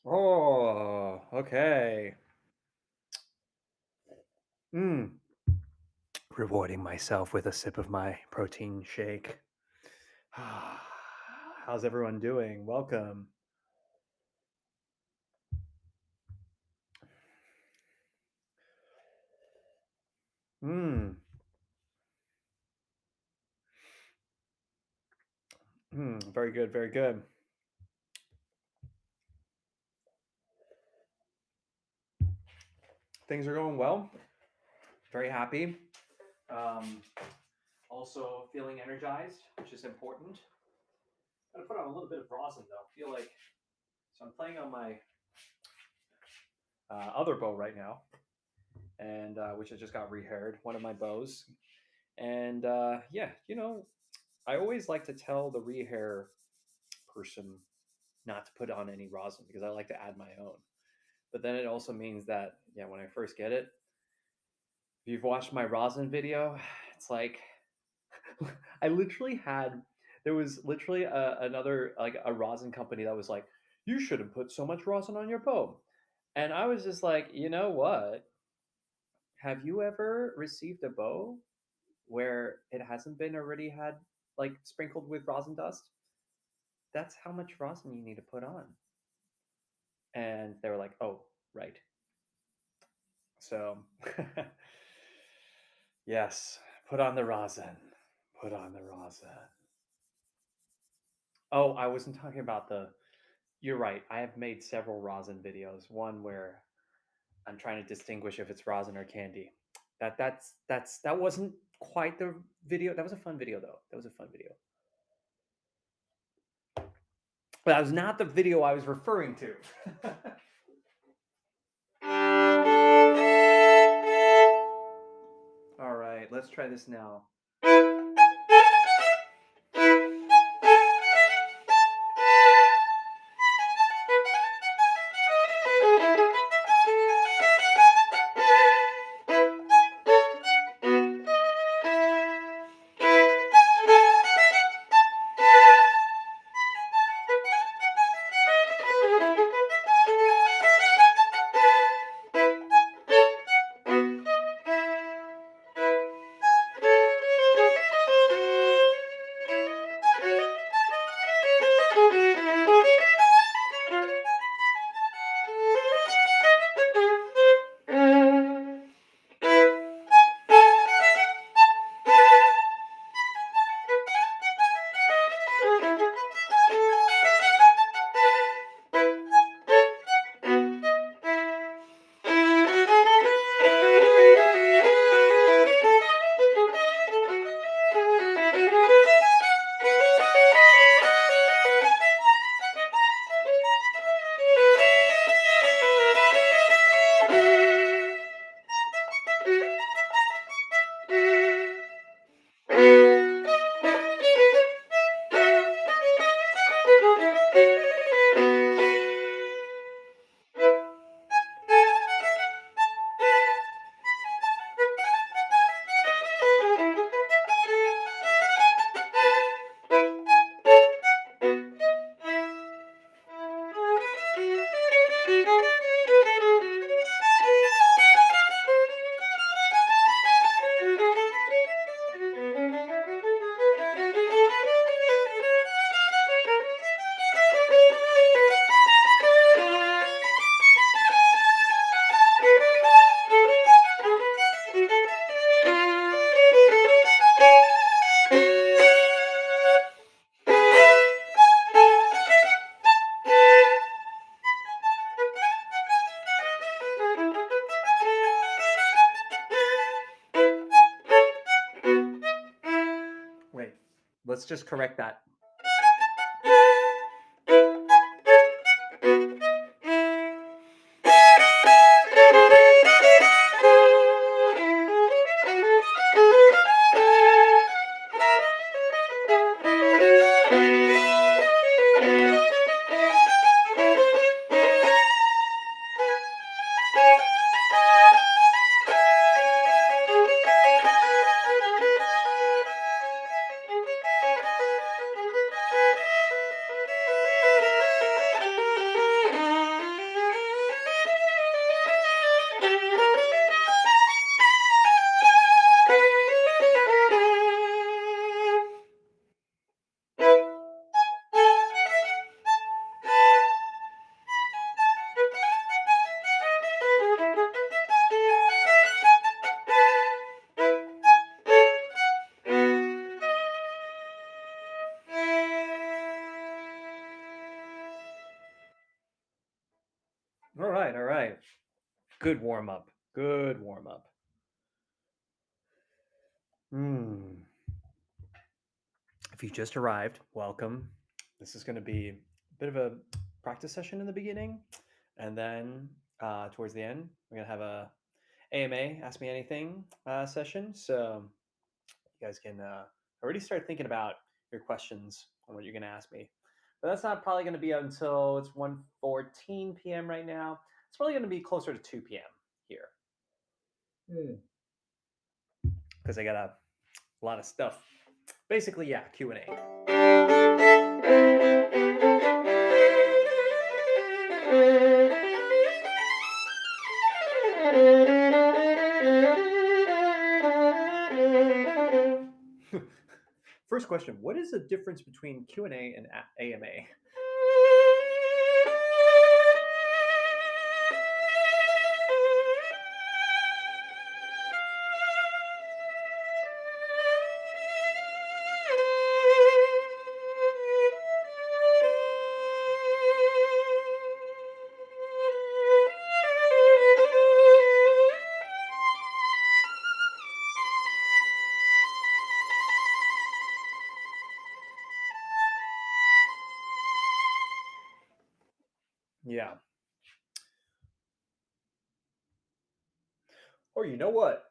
Oh, okay. Mm. Rewarding myself with a sip of my protein shake. How's everyone doing? Welcome. Mm. Very good, very good. Things are going well. Very happy. Um, Also feeling energized, which is important. Gotta put on a little bit of rosin though. I feel like so I'm playing on my other bow right now, and which I just got rehaired. One of my bows, and yeah, I always like to tell the rehair person not to put on any rosin because I like to add my own. But then it also means that yeah, when I first get it, if you've watched my rosin video, it's like I literally had there was literally another like a rosin company that was like, you shouldn't put so much rosin on your bow, and I was just like, you know what? Have you ever received a bow where it hasn't been already had like sprinkled with rosin dust? That's how much rosin you need to put on. And they were like, oh, right. So, yes, put on the rosin. Put on the rosin. Oh, I wasn't talking about the. You're right. I have made several rosin videos. One where I'm trying to distinguish if it's rosin or candy. That wasn't quite the video. That was a fun video though. That was a fun video. But that was not the video I was referring to. All right, let's try this now. let's just correct that. All right, all right. Good warm up. Good warm up. If you just arrived, welcome. This is going to be a bit of a practice session in the beginning, and then towards the end, we're going to have a AMA Ask Me Anything session. So you guys can already start thinking about your questions on what you're going to ask me. But that's not probably going to be until it's 1:14 p.m. right now. It's probably going to be closer to 2 p.m. here. Because I got a lot of stuff. Basically, yeah, Q&A. First question, what is the difference between Q&A and AMA? Yeah. Or you know what?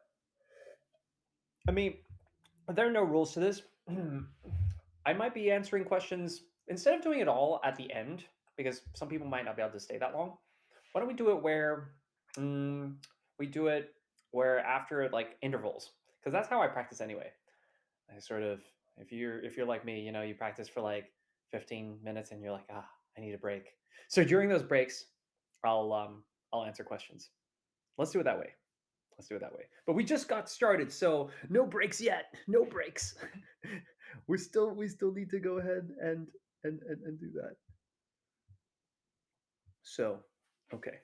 I mean, there are no rules to this. I might be answering questions instead of doing it all at the end, because some people might not be able to stay that long. Why don't we do it where we do it where after like intervals? Because that's how I practice anyway. I sort of if you're like me, you practice for like 15 minutes and you're like, I need a break. So during those breaks, I'll answer questions. Let's do it that way. Let's do it that way. But we just got started, so no breaks yet. No breaks. we still need to go ahead and do that. So, okay.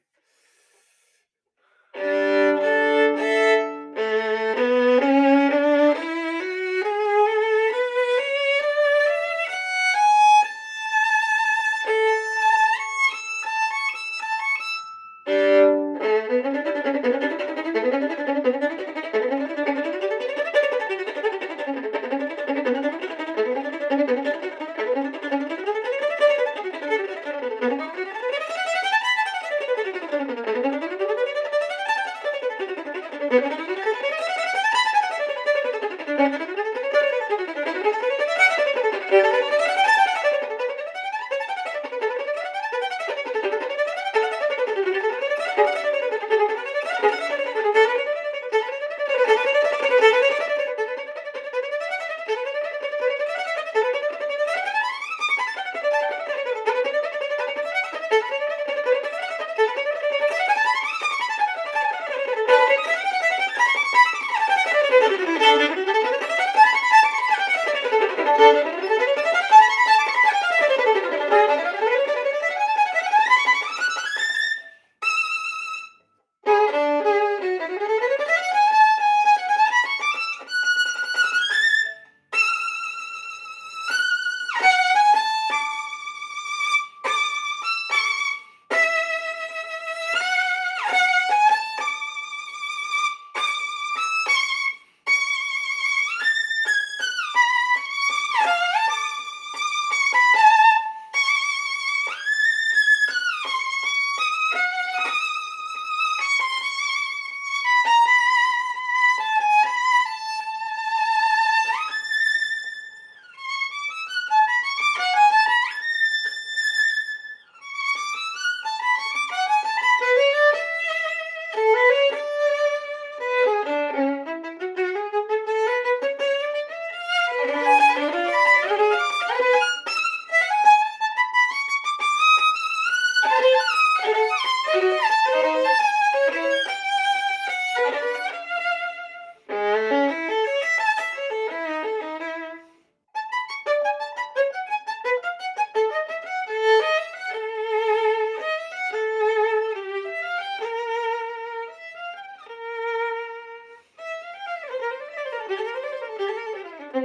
Oh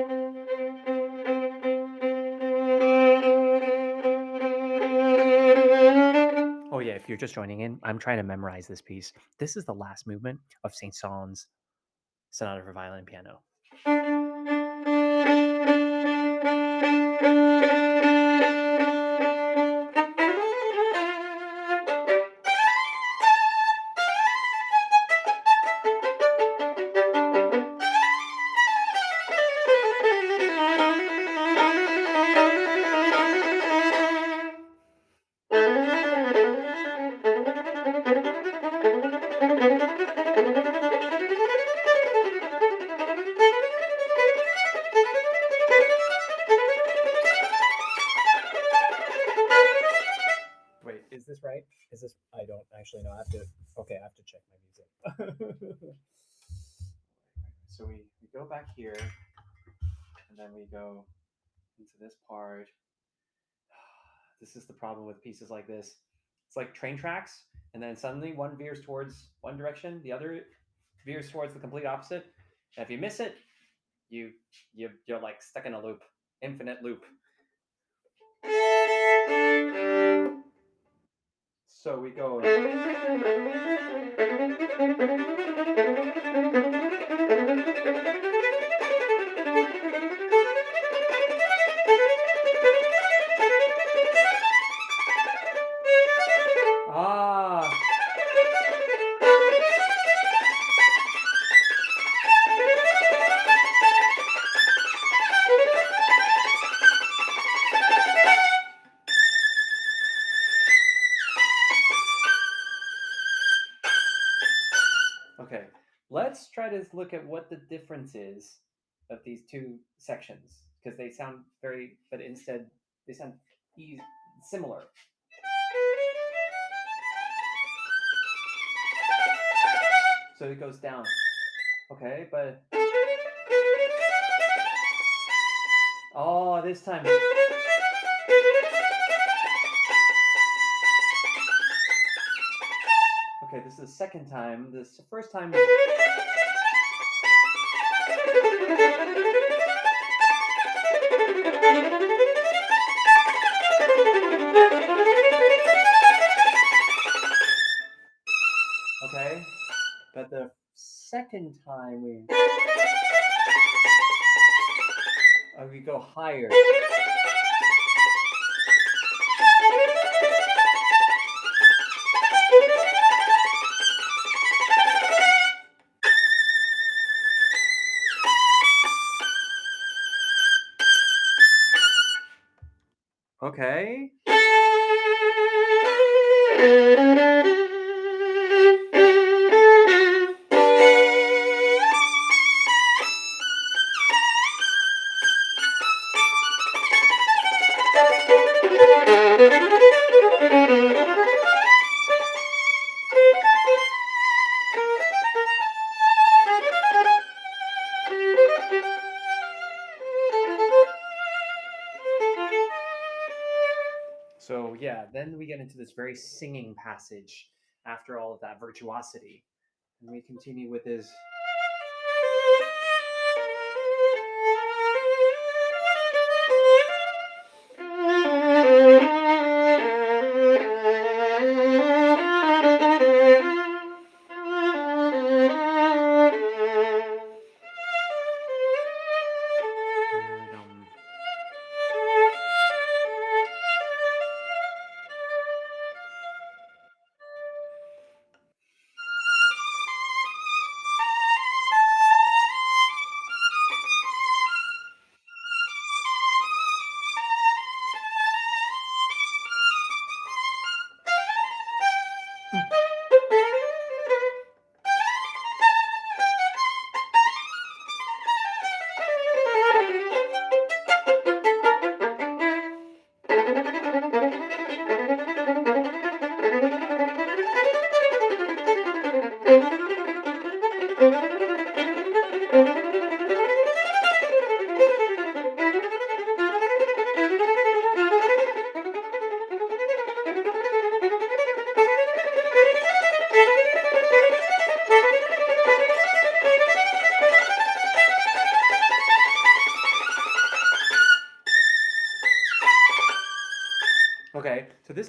yeah, if you're just joining in, I'm trying to memorize this piece. This is the last movement of Saint Saëns' Sonata for Violin and Piano. Wait, is this right? Is this? I don't actually know. I have to. Okay, I have to check my music. So we go back here, and then we go into this part. This is the problem with pieces like this. It's like train tracks, and then suddenly one veers towards one direction, the other veers towards the complete opposite. And if you miss it, you're like stuck in a loop, infinite loop. So we go. Ah. Okay, let's try to look at what the difference is of these two sections because they sound very, but instead they sound similar. So it goes down. Okay, but oh, this time. Okay, this is the second time. This first time. Okay, but the second time we go higher. Okay. So yeah, then we get into this very singing passage after all of that virtuosity, and we continue with this.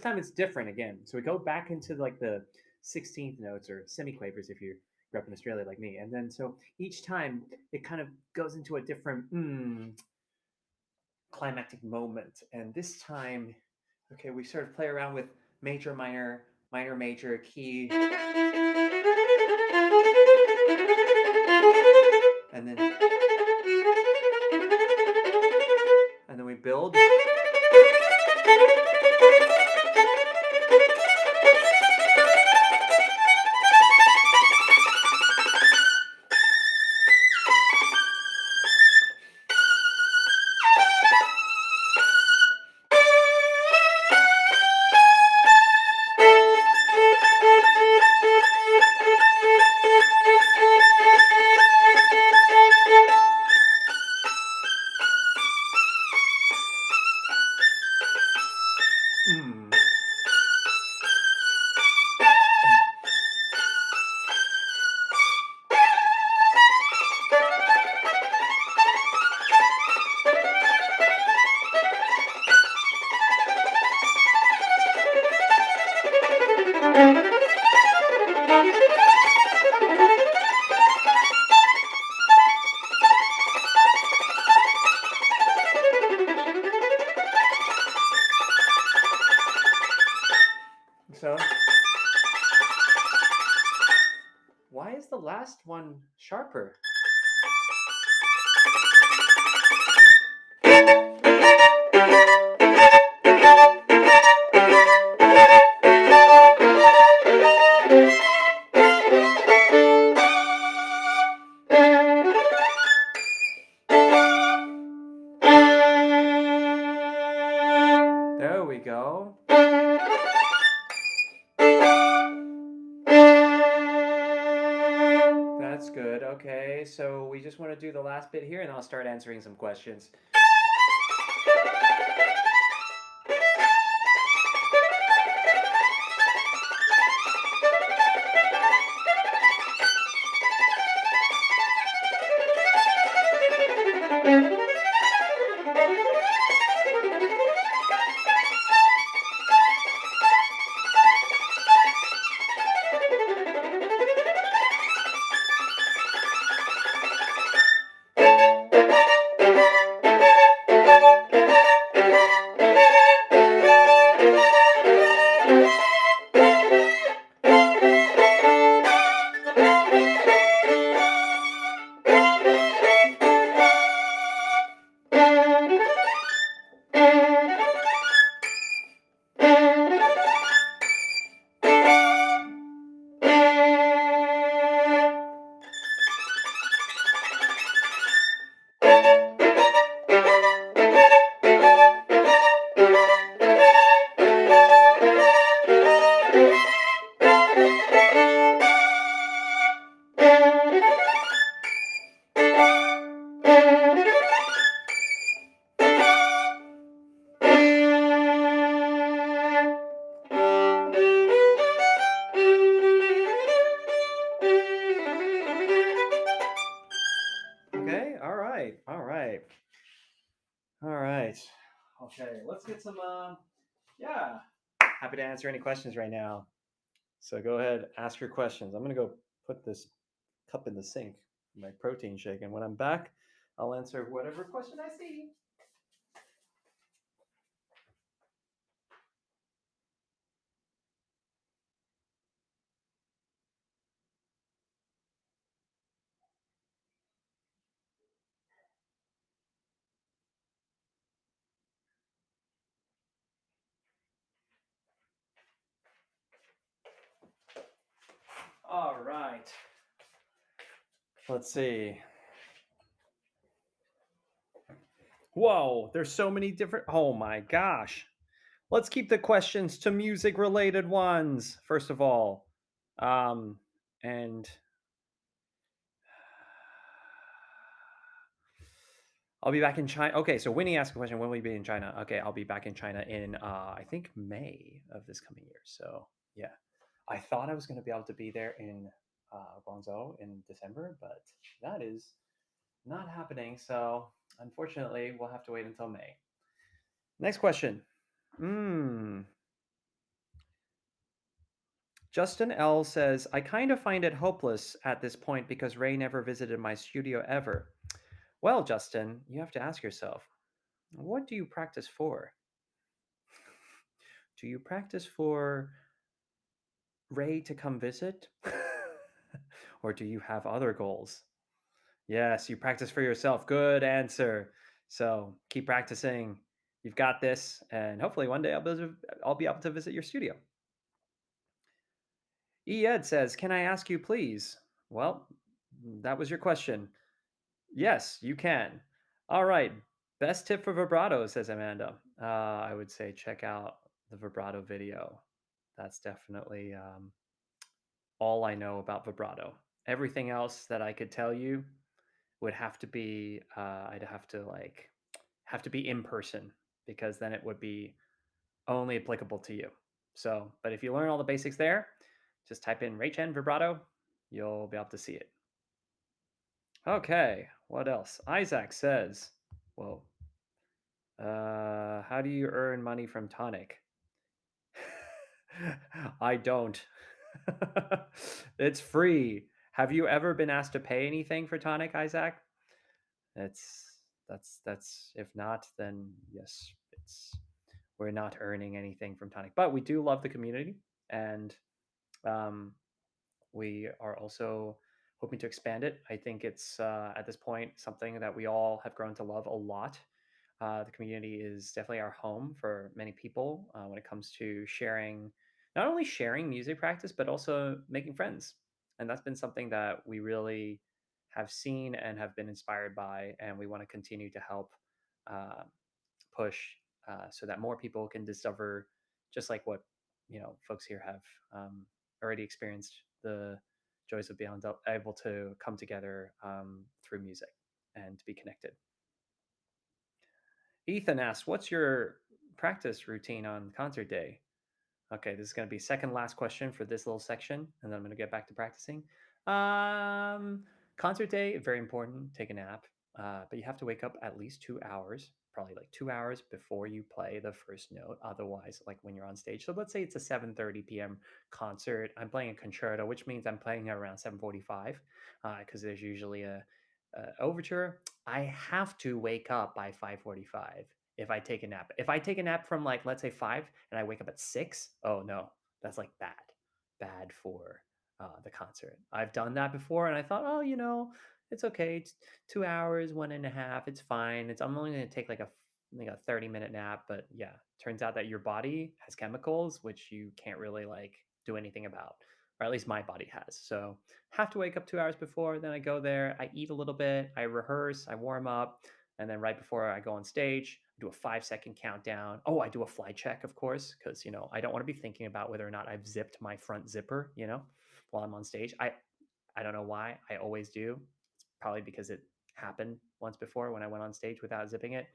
time it's different again. So we go back into like the 16th notes or semiquavers if you grew up in Australia like me. And then so each time it kind of goes into a different climactic moment. And this time, okay, we sort of play around with major, minor, minor, major, key. And then we build. Mm. So, why is the last one sharper? There we go. That's good. Okay, so we just want to do the last bit here and I'll start answering some questions. Okay, all right, all right, all right. Okay, let's get some, yeah. Happy to answer any questions right now. So go ahead, ask your questions. I'm gonna go put this cup in the sink, my protein shake, and when I'm back, I'll answer whatever question I see. All right. Let's see. Whoa, there's so many different. Oh my gosh. Let's keep the questions to music related ones, first of all. Um, and I'll be back in China. Okay, so Winnie asked a question, when will you be in China? Okay, I'll be back in China in, I think, May of this coming year. So, yeah. I thought I was going to be able to be there in Guangzhou in December, but that is not happening. So, unfortunately, we'll have to wait until May. Next question. Hmm. Justin L says, I kind of find it hopeless at this point because Ray never visited my studio ever. Well, Justin, you have to ask yourself, what do you practice for? Do you practice for Ray to come visit? Or do you have other goals? Yes, you practice for yourself. Good answer. So keep practicing. You've got this, and hopefully one day I'll be able to visit your studio. Ed says, "Can I ask you, please?" Well, that was your question. Yes, you can. All right. Best tip for vibrato, says Amanda. I would say check out the vibrato video. That's definitely all I know about vibrato. Everything else that I could tell you would have to be I'd have to be in person because then it would be only applicable to you. So, but if you learn all the basics there, just type in Ray Chen vibrato, you'll be able to see it. Okay, what else? Isaac says, "Whoa, how do you earn money from Tonic?" I don't. It's free. Have you ever been asked to pay anything for Tonic, Isaac? It's that's if not, then yes, it's we're not earning anything from Tonic, but we do love the community, and um, we are also hoping to expand it. I think it's at this point something that we all have grown to love a lot. The community is definitely our home for many people when it comes to sharing, not only sharing music practice, but also making friends. And that's been something that we really have seen and have been inspired by. And we want to continue to help uh, push so that more people can discover, just like what folks here have already experienced, the joys of being able to come together through music and to be connected. Ethan asks, "What's your practice routine on concert day?" Okay, this is going to be second last question for this little section, and then I'm going to get back to practicing. Um, Concert day, very important. Take a nap, but you have to wake up at least 2 hours, probably like 2 hours before you play the first note. Otherwise, like when you're on stage. So let's say it's a 7:30 p.m. concert. I'm playing a concerto, which means I'm playing at around 7:45, because there's usually a overture. I have to wake up by 5:45 if I take a nap. If I take a nap from like let's say 5 and I wake up at 6, oh no, that's like bad for the concert. I've done that before, and I thought, oh, it's okay. It's 2 hours, one and a half. It's fine. I'm only going to take like a 30-minute nap, but yeah, turns out that your body has chemicals which you can't really like do anything about, or at least my body has. So have to wake up 2 hours before. Then I go there. I eat a little bit. I rehearse. I warm up. And then right before I go on stage, I do a 5-second countdown. Oh, I do a fly check, of course, because I don't want to be thinking about whether or not I've zipped my front zipper, while I'm on stage. I don't know why. I always do. It's probably because it happened once before when I went on stage without zipping it.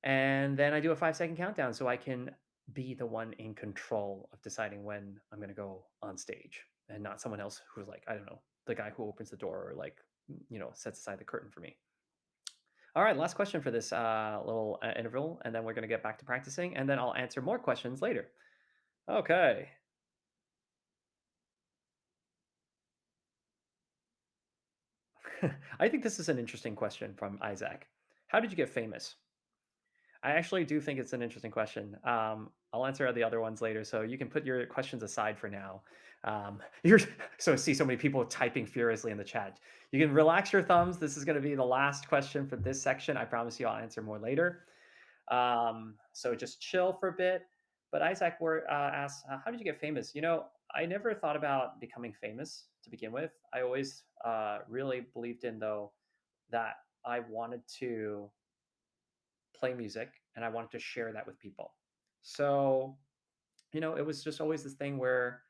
And then I do a 5-second countdown so I can be the one in control of deciding when I'm going to go on stage and not someone else who's like, I don't know, the guy who opens the door or like, sets aside the curtain for me. All right, last question for this little interval, and then we're going to get back to practicing, and then I'll answer more questions later. Okay. I think this is an interesting question from Isaac. How did you get famous? I actually do think it's an interesting question. I'll answer the other ones later, so you can put your questions aside for now. You're so see so many people typing furiously in the chat. You can relax your thumbs. This is going to be the last question for this section. I promise you, I'll answer more later. So just chill for a bit. But Isaac asks, "How did you get famous?" I never thought about becoming famous to begin with. I always really believed in though that I wanted to play music and I wanted to share that with people. So, it was just always this thing where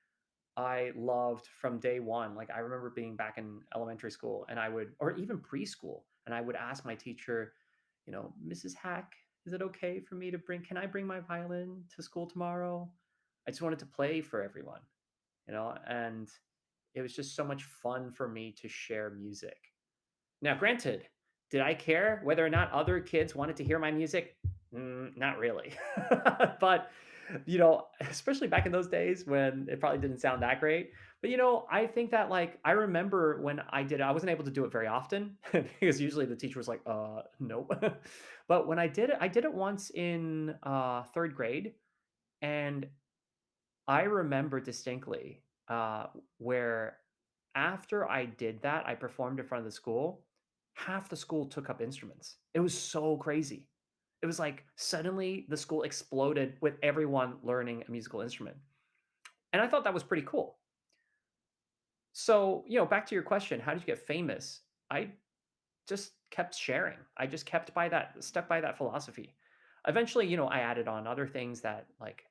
I loved from day one. Like I remember being back in elementary school and or even preschool, and I would ask my teacher, Mrs. Hack, is it okay for me to can I bring my violin to school tomorrow? I just wanted to play for everyone, and it was just so much fun for me to share music. Now, granted, did I care whether or not other kids wanted to hear my music? Not really. But especially back in those days when it probably didn't sound that great. But I think that like I remember when I did it, I wasn't able to do it very often because usually the teacher was like, nope. But when I did it once in third grade, and I remember distinctly where after I did that, I performed in front of the school. Half the school took up instruments. It was so crazy. It was like suddenly the school exploded with everyone learning a musical instrument. And I thought that was pretty cool. So, back to your question, how did you get famous? I just kept sharing. I just kept by that, stuck by that philosophy. Eventually, I added on other things that like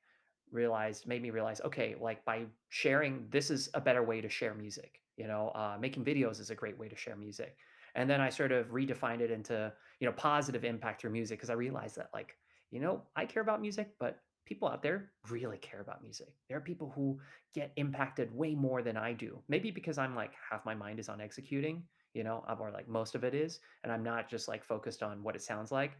made me realize, okay, like by sharing, this is a better way to share music. Making videos is a great way to share music. And then I sort of redefined it into, positive impact through music because I realized that like, I care about music, but people out there really care about music. There are people who get impacted way more than I do. Maybe because I'm like half my mind is on executing, or like most of it is, and I'm not just like focused on what it sounds like.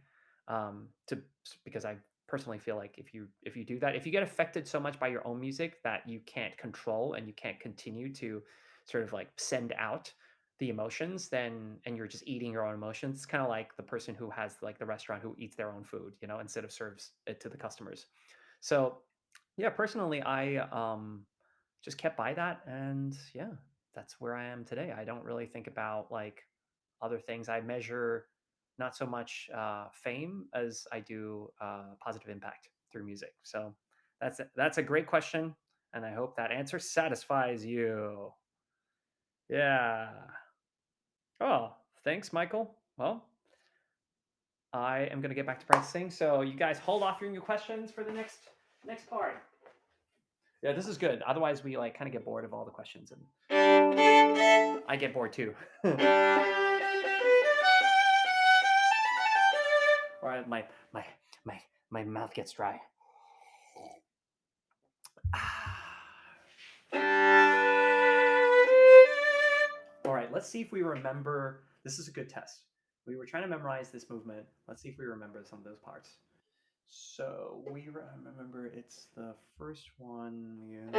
To Because I personally feel like if you do that, if you get affected so much by your own music that you can't control and you can't continue to sort of like send out the emotions, then and you're just eating your own emotions, it's kind of like the person who has like the restaurant who eats their own food, instead of serves it to the customers. So yeah, personally, I just kept by that, and yeah, that's where I am today. I don't really think about like other things. I measure not so much fame as I do positive impact through music. So that's a great question, and I hope that answer satisfies you. Yeah. Oh, thanks, Michael. Well, I am gonna get back to practicing. So you guys hold off your new questions for the next part. Yeah, this is good. Otherwise, we like kind of get bored of all the questions, and I get bored too. Or my my my mouth gets dry. All right, let's see if we remember. This is a good test. We were trying to memorize this movement. Let's see if we remember some of those parts. So we remember it's the first one.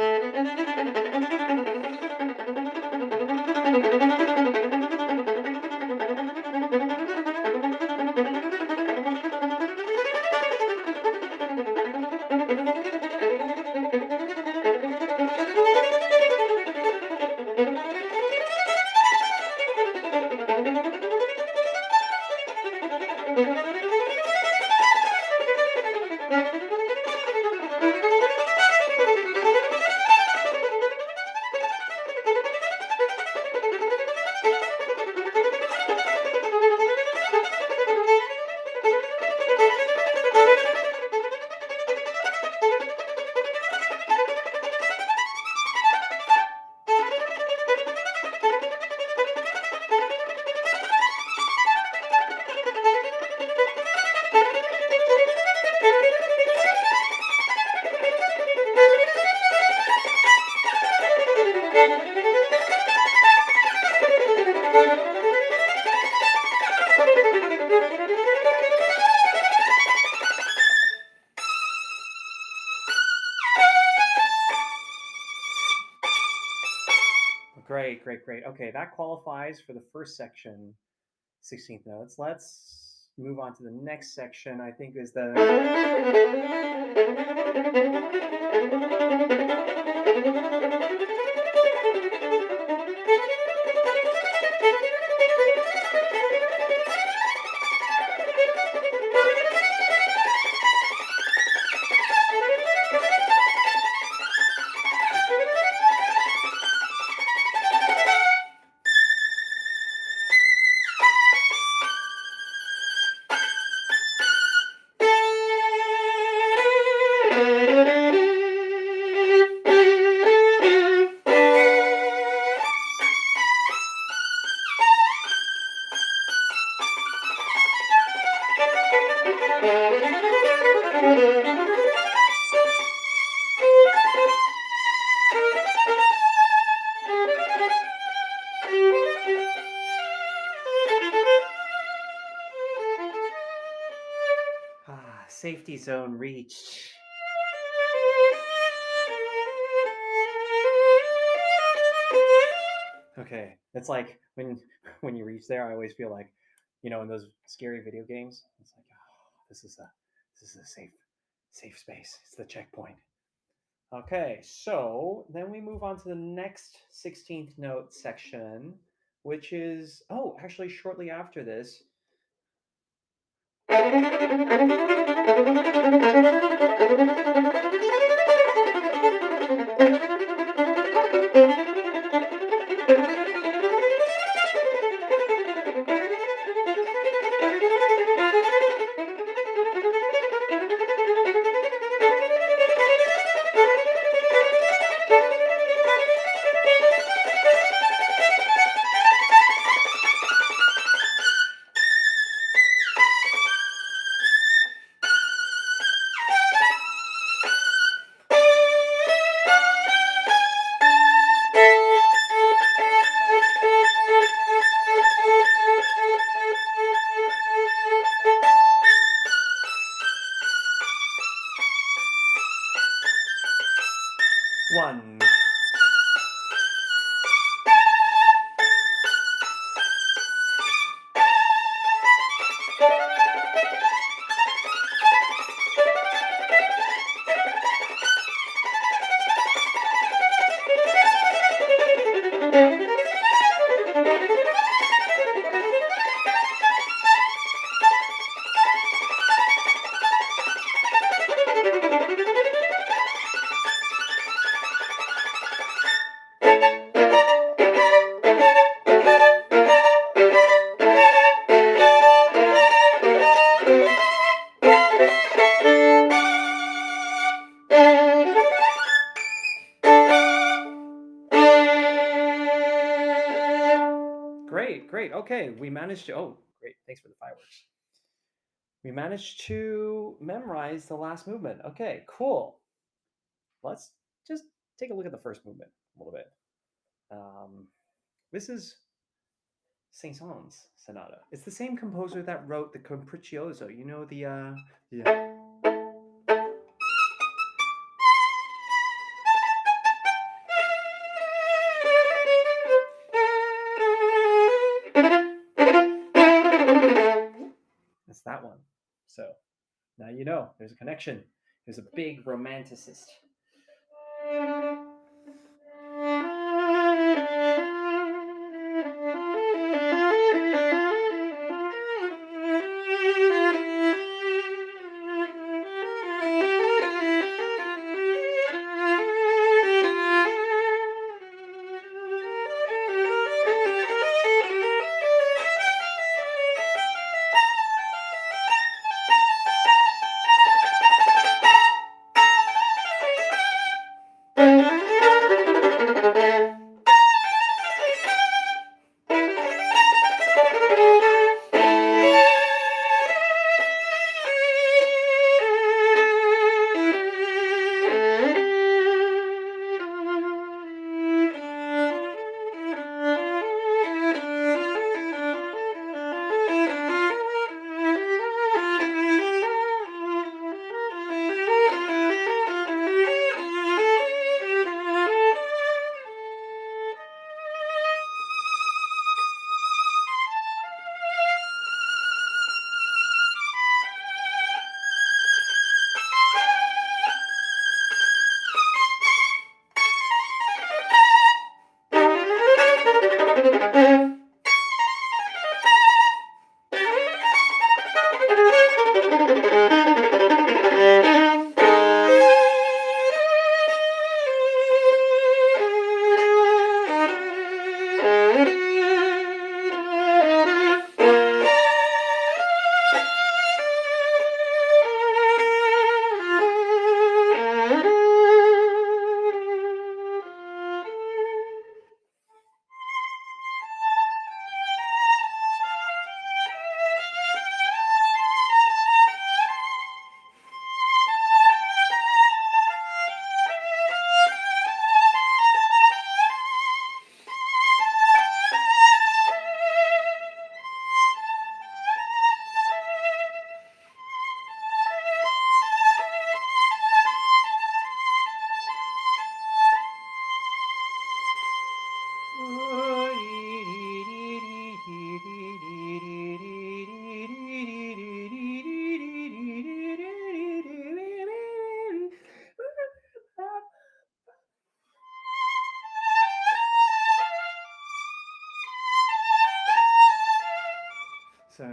Great, great, great. Okay, that qualifies for the first section, 16th notes. Let's move on to the next section. I think is the safety zone reached. Okay, it's like when you reach there, I always feel like, in those scary video games, it's like, oh, this is a safe space. It's the checkpoint. Okay, so then we move on to the next 16th note section, which is, oh, actually, shortly after this. One. Great. Okay, we managed to. Oh, great. Thanks for the fireworks. We managed to memorize the last movement. Okay, cool. Let's just take a look at the first movement a little bit. This is Saint-Saëns Sonata. It's the same composer that wrote the Capriccioso. You know the it's that one. So now you know there's a connection. There's a big romanticist. So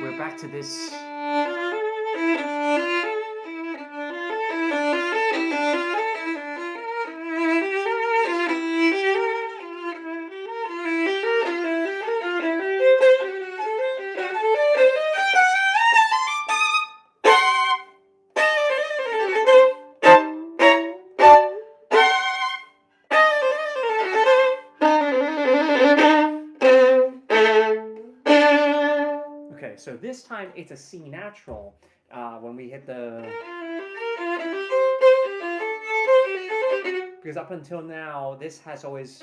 we're back to this. Okay, so this time it's a C natural when we hit the. Because up until now, this has always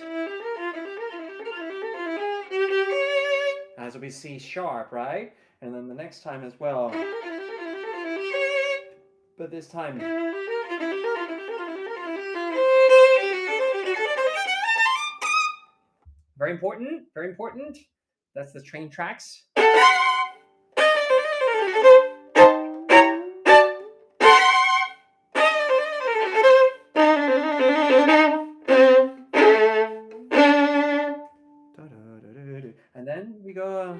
C sharp, right? And then the next time as well. But this time. Very important, very important. That's the train tracks. And then we go.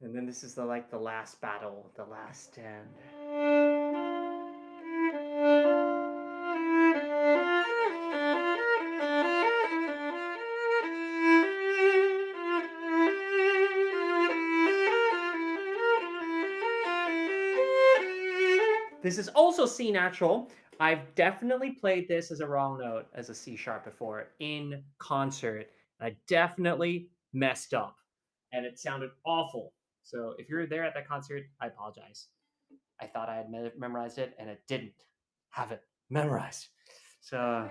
And then this is the last battle, the last stand. This is also C natural. I've definitely played this as a wrong note, as a C sharp before in concert. I definitely messed up and it sounded awful. So if you're there at that concert, I apologize. I thought I had memorized it and it didn't have it memorized. So.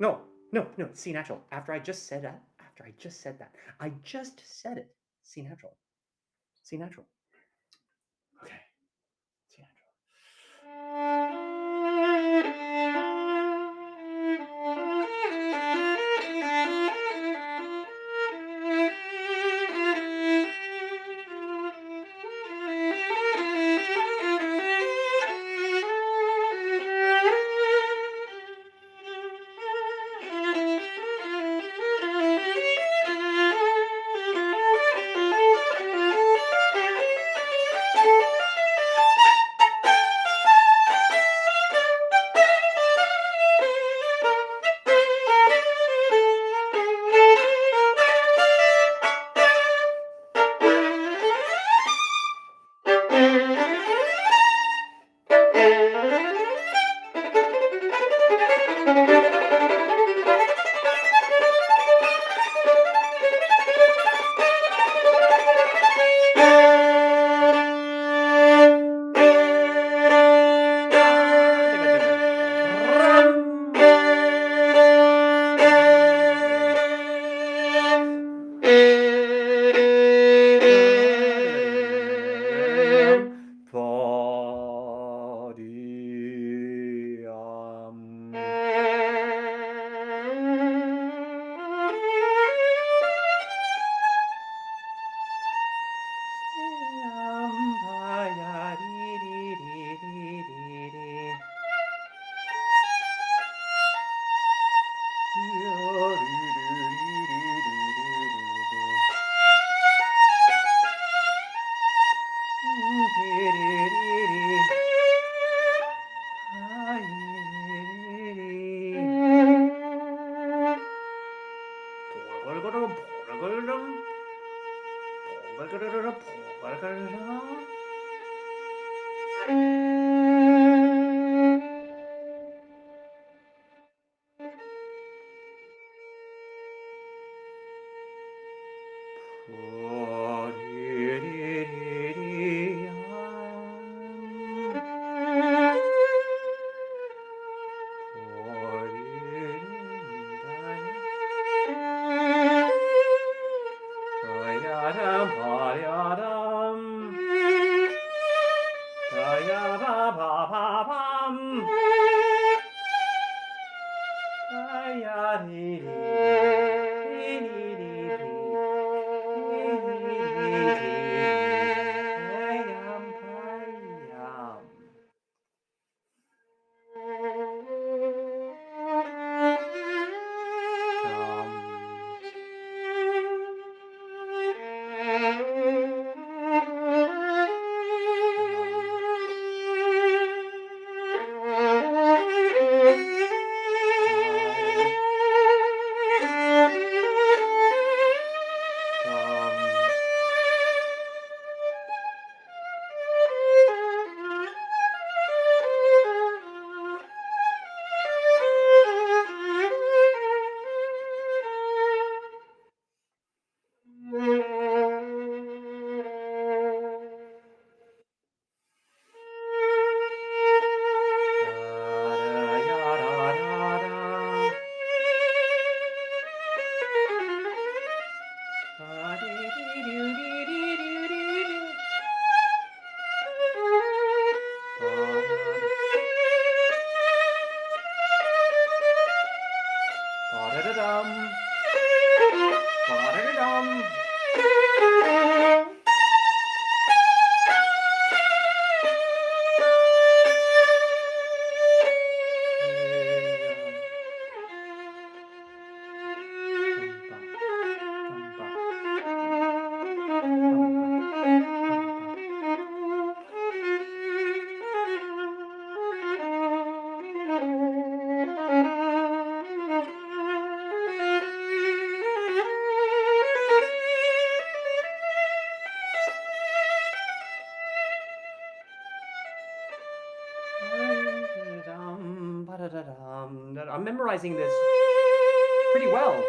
No, no, no, C natural. After I just said that, I just said it. C natural. C natural. Okay. C natural. I'm memorizing this pretty well.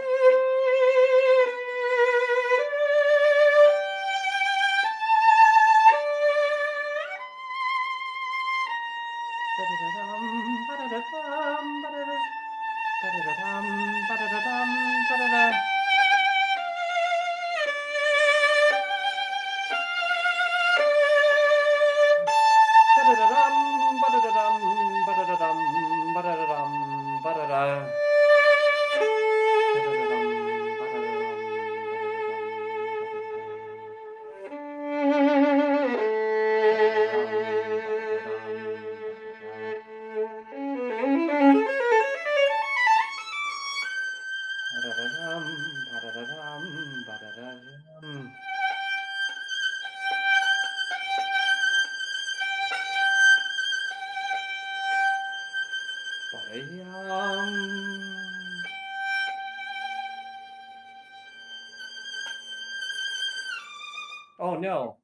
Oh no.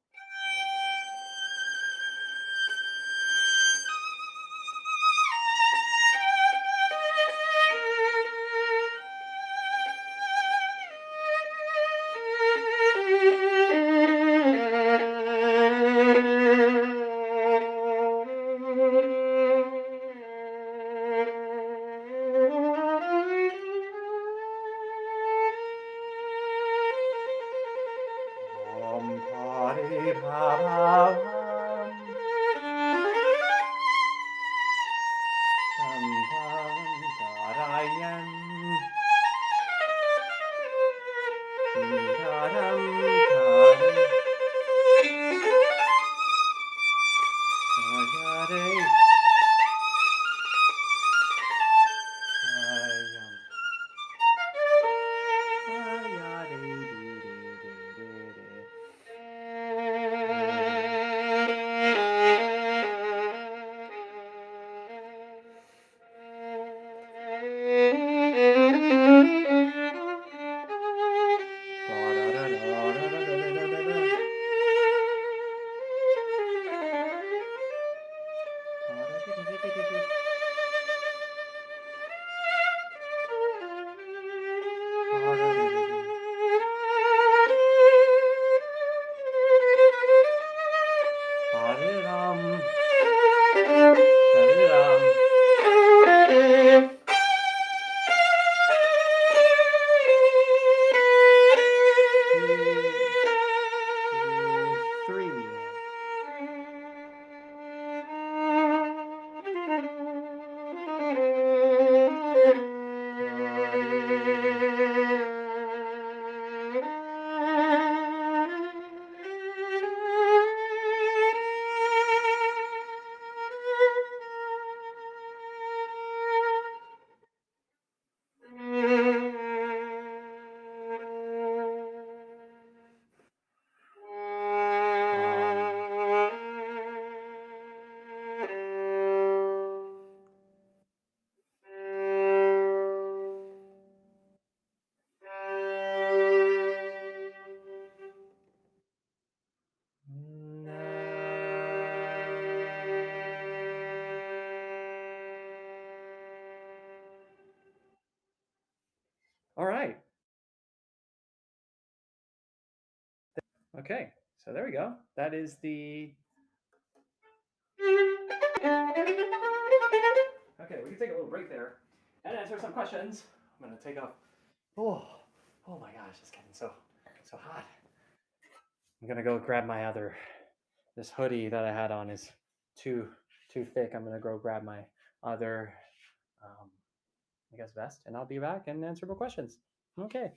Da-da-dum. Da-da-dum. Two, three. All right. Okay. So there we go. That is the. Okay, we can take a little break there and answer some questions. I'm gonna take off. Oh, oh my gosh, it's getting so hot. I'm gonna go grab my other. This hoodie that I had on is too too thick. I'm gonna go grab my other, um, I guess, vest, and I'll be back and answer more questions. Okay.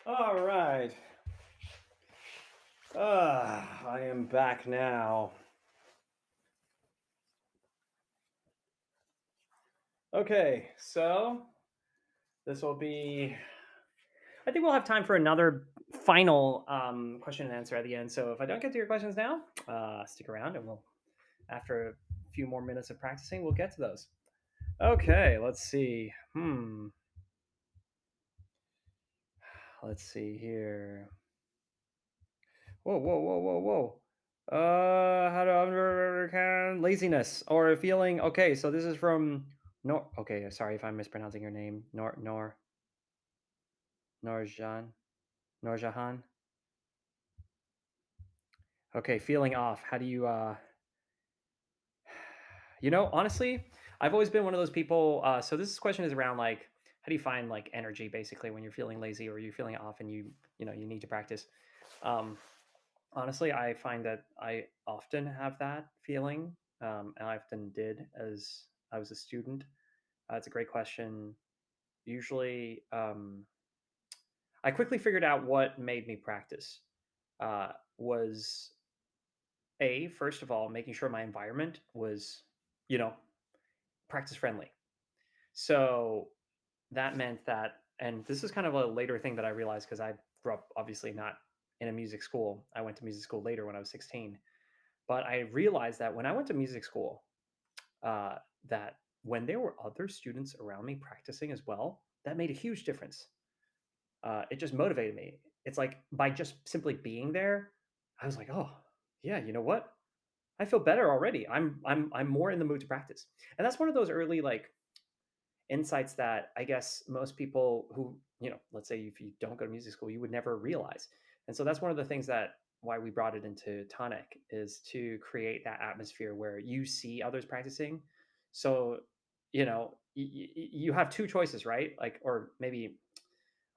All right. I am back now. Okay, so this will be. I think we'll have time for another final question and answer at the end. So if I don't get to your questions now, stick around and we'll, after a few more minutes of practicing, we'll get to those. Okay, let's see. Let's see here. Whoa, whoa, whoa, whoa, whoa. How to understand laziness or feeling? Okay, so this is from Nor. Okay, sorry if I'm mispronouncing your name. Norjan Norjahan. Okay, feeling off. How do you? Honestly, I've always been one of those people. So this question is around like how do you find like energy basically when you're feeling lazy or you're feeling off and you need to practice. Um, Honestly, I find that I often have that feeling, and I often did as I was a student. It's a great question. Usually, I quickly figured out what made me practice. Was first of all, making sure my environment was, you know, practice friendly. So that meant that, and this is kind of a later thing that I realized because I grew up obviously not in a music school. I went to music school later when I was 16. But I realized that when I went to music school, uh, that when there were other students around me practicing as well, that made a huge difference. It just motivated me. It's like by just simply being there, I was like, oh yeah, you know what? I feel better already. I'm more in the mood to practice, and that's one of those early like insights that I guess most people who, let's say if you don't go to music school, you would never realize. And so that's one of the things that why we brought it into Tonic is to create that atmosphere where you see others practicing. So, you have two choices, right? Like, or maybe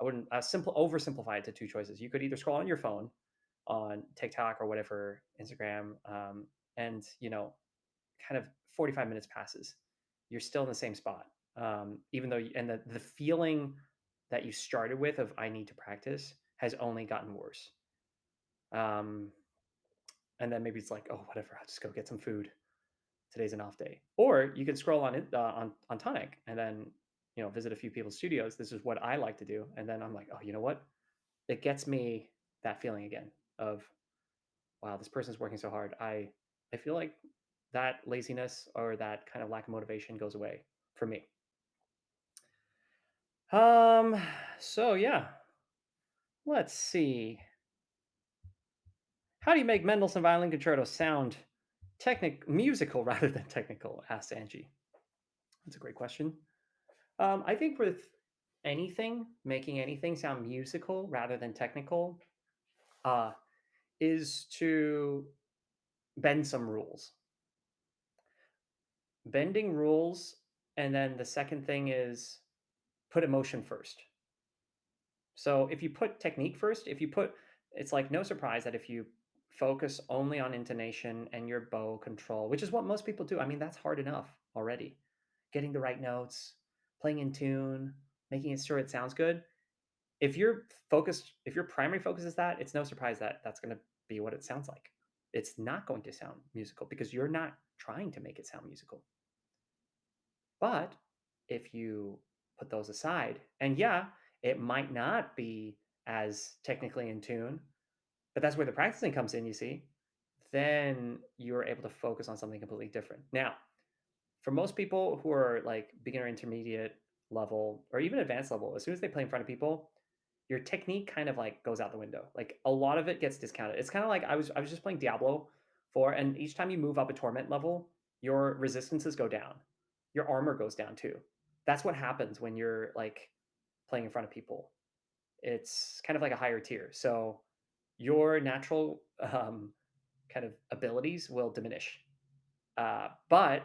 I wouldn't simple oversimplify it to two choices. You could either scroll on your phone on TikTok or whatever, Instagram, and kind of 45 minutes passes, you're still in the same spot. Even though, and the feeling that you started with of I need to practice has only gotten worse. Um, and then maybe it's like, oh, whatever, I'll just go get some food. Today's an off day. Or you can scroll on it on Tonic and then visit a few people's studios. This is what I like to do, and then I'm like, oh, you know what? It gets me that feeling again of, wow, this person's working so hard. I feel like that laziness or that kind of lack of motivation goes away for me. Um. So yeah, let's see. How do you make Mendelssohn Violin Concerto sound musical rather than technical? Asked Angie. That's a great question. I think with anything, making anything sound musical rather than technical, uh, is to bend some rules. Bending rules, and then the second thing is put emotion first. So if you put technique first, it's like no surprise that if you focus only on intonation and your bow control, which is what most people do. I mean, that's hard enough already. Getting the right notes, playing in tune, making sure it sounds good. If your primary focus is that, it's no surprise that that's going to be what it sounds like. It's not going to sound musical because you're not trying to make it sound musical. But if you put those aside, and yeah, it might not be as technically in tune, but that's where the practicing comes in, you see, then you're able to focus on something completely different. Now, for most people who are like beginner, intermediate level, or even advanced level, as soon as they play in front of people, your technique kind of like goes out the window. Like a lot of it gets discounted. It's kind of like I was just playing Diablo 4, and each time you move up a torment level, your resistances go down. Your armor goes down too. That's what happens when you're like playing in front of people. It's kind of like a higher tier. So your natural kind of abilities will diminish. But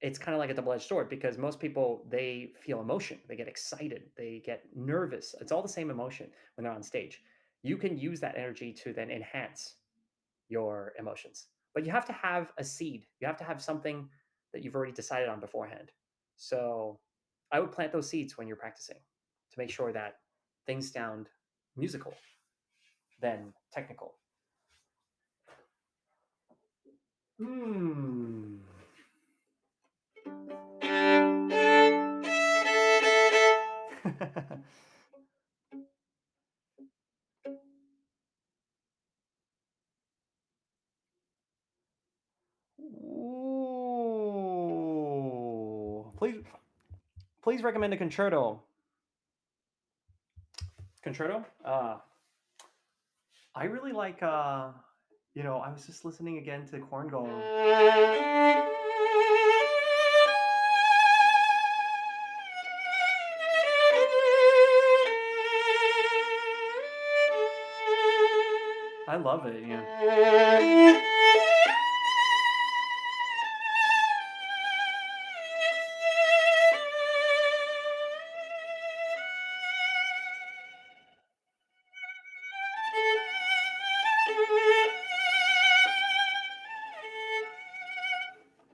it's kind of like a double-edged sword because most people, they feel emotion, they get excited, they get nervous. It's all the same emotion when they're on stage. You can use that energy to then enhance your emotions, but you have to have a seed, you have to have something that you've already decided on beforehand. So I would plant those seeds when you're practicing to make sure that things sound musical than technical. Hmm. Ooh. Please recommend a concerto. Concerto? I really like I was just listening again to Korn go. I love it, yeah.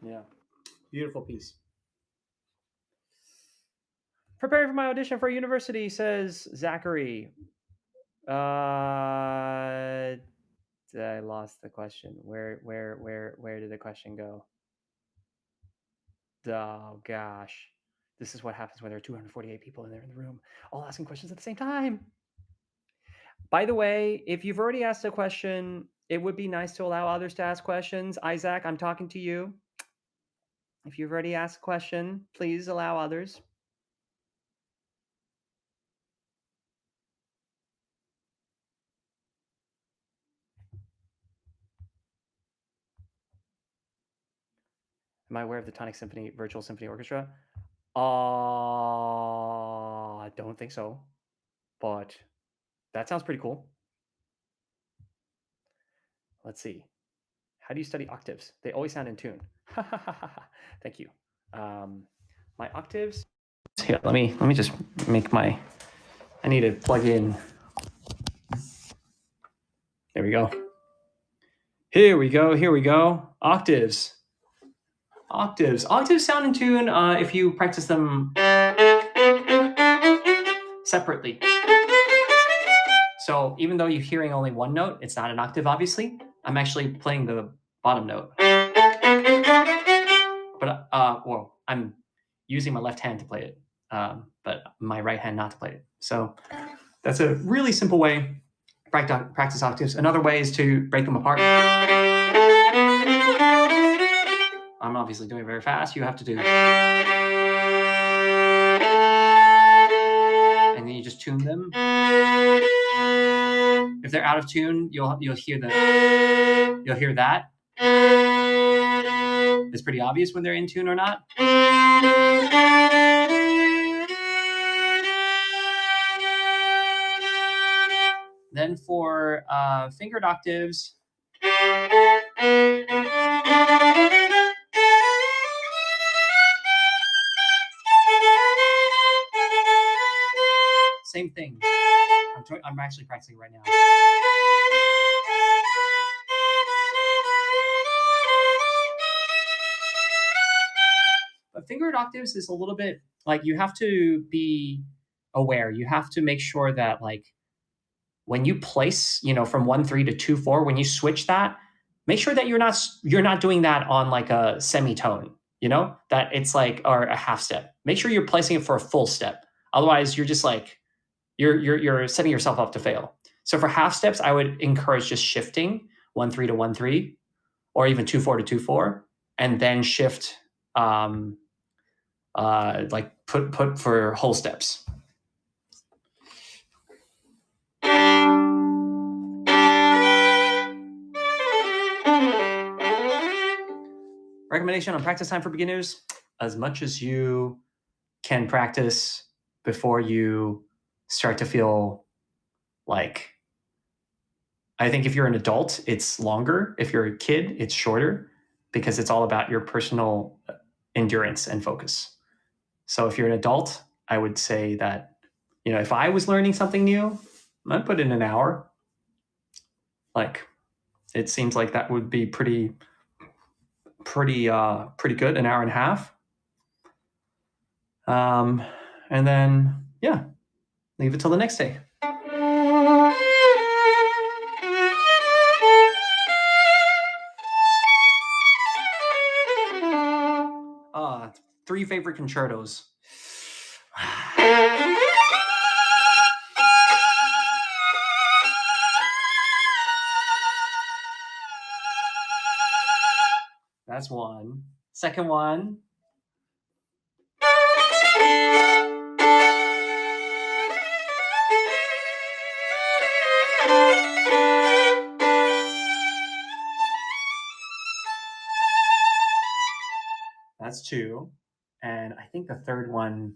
Yeah. Beautiful piece. Preparing for my audition for university, says Zachary. I lost the question. Where did the question go? Oh gosh. This is what happens when there are 248 people in there in the room, all asking questions at the same time. By the way, if you've already asked a question, it would be nice to allow others to ask questions. Isaac, I'm talking to you. If you've already asked a question, please allow others. Am I aware of the Tonic Symphony Virtual Symphony Orchestra? I don't think so, but that sounds pretty cool. Let's see. How do you study octaves? They always sound in tune. Thank you. My octaves. Here, let me just make my. I need to plug in. There we go. Here we go. Octaves. Octaves sound in tune if you practice them separately. So even though you're hearing only one note, it's not an octave, obviously. I'm actually playing the bottom note. But well, I'm using my left hand to play it, but my right hand not to play it. So that's a really simple way to practice octaves. Another way is to break them apart. I'm obviously doing it very fast. You have to do, and then you just tune them. If they're out of tune, you'll hear that. It's pretty obvious when they're in tune or not. Then for fingered octaves, same thing. I'm actually practicing right now. But fingered octaves is a little bit like you have to be aware. You have to make sure that like when you place, from 1-3 to 2-4, when you switch that, make sure that you're not doing that on like a semitone, that it's like or a half step. Make sure you're placing it for a full step. Otherwise, you're just like you're setting yourself up to fail. So for half steps, I would encourage just shifting 1-3 to 1-3, or even 2-4 to 2-4, and then shift like put for whole steps. Recommendation on practice time for beginners: as much as you can practice before you start to feel like, I think if you're an adult, it's longer. If you're a kid, it's shorter, because it's all about your personal endurance and focus. So if you're an adult, I would say that, if I was learning something new, I'd put in an hour. Like, it seems like that would be pretty good, an hour and a half. And then, leave it till the next day. Three favorite concertos. That's one. Second one. That's two. And I think the third one.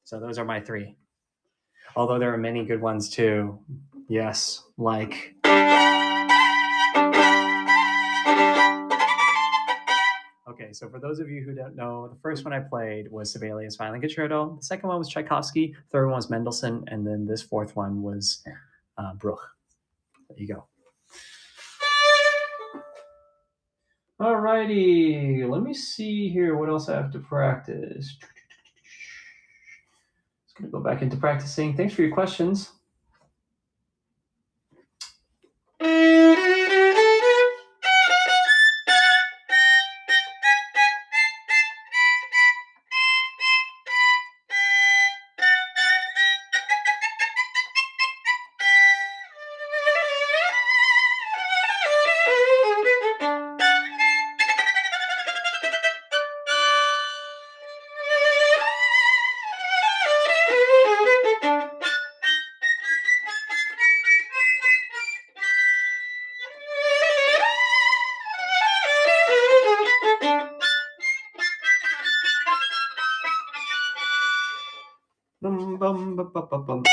So those are my three. Although there are many good ones too. Yes, like. Okay, so for those of you who don't know, the first one I played was Sibelius Violin Concerto. The second one was Tchaikovsky. The third one was Mendelssohn. And then this fourth one was Bruch. There you go. Alrighty, let me see here what else I have to practice. Just gonna go back into practicing. Thanks for your questions. Bum, bum, bum, bum, bum, bum.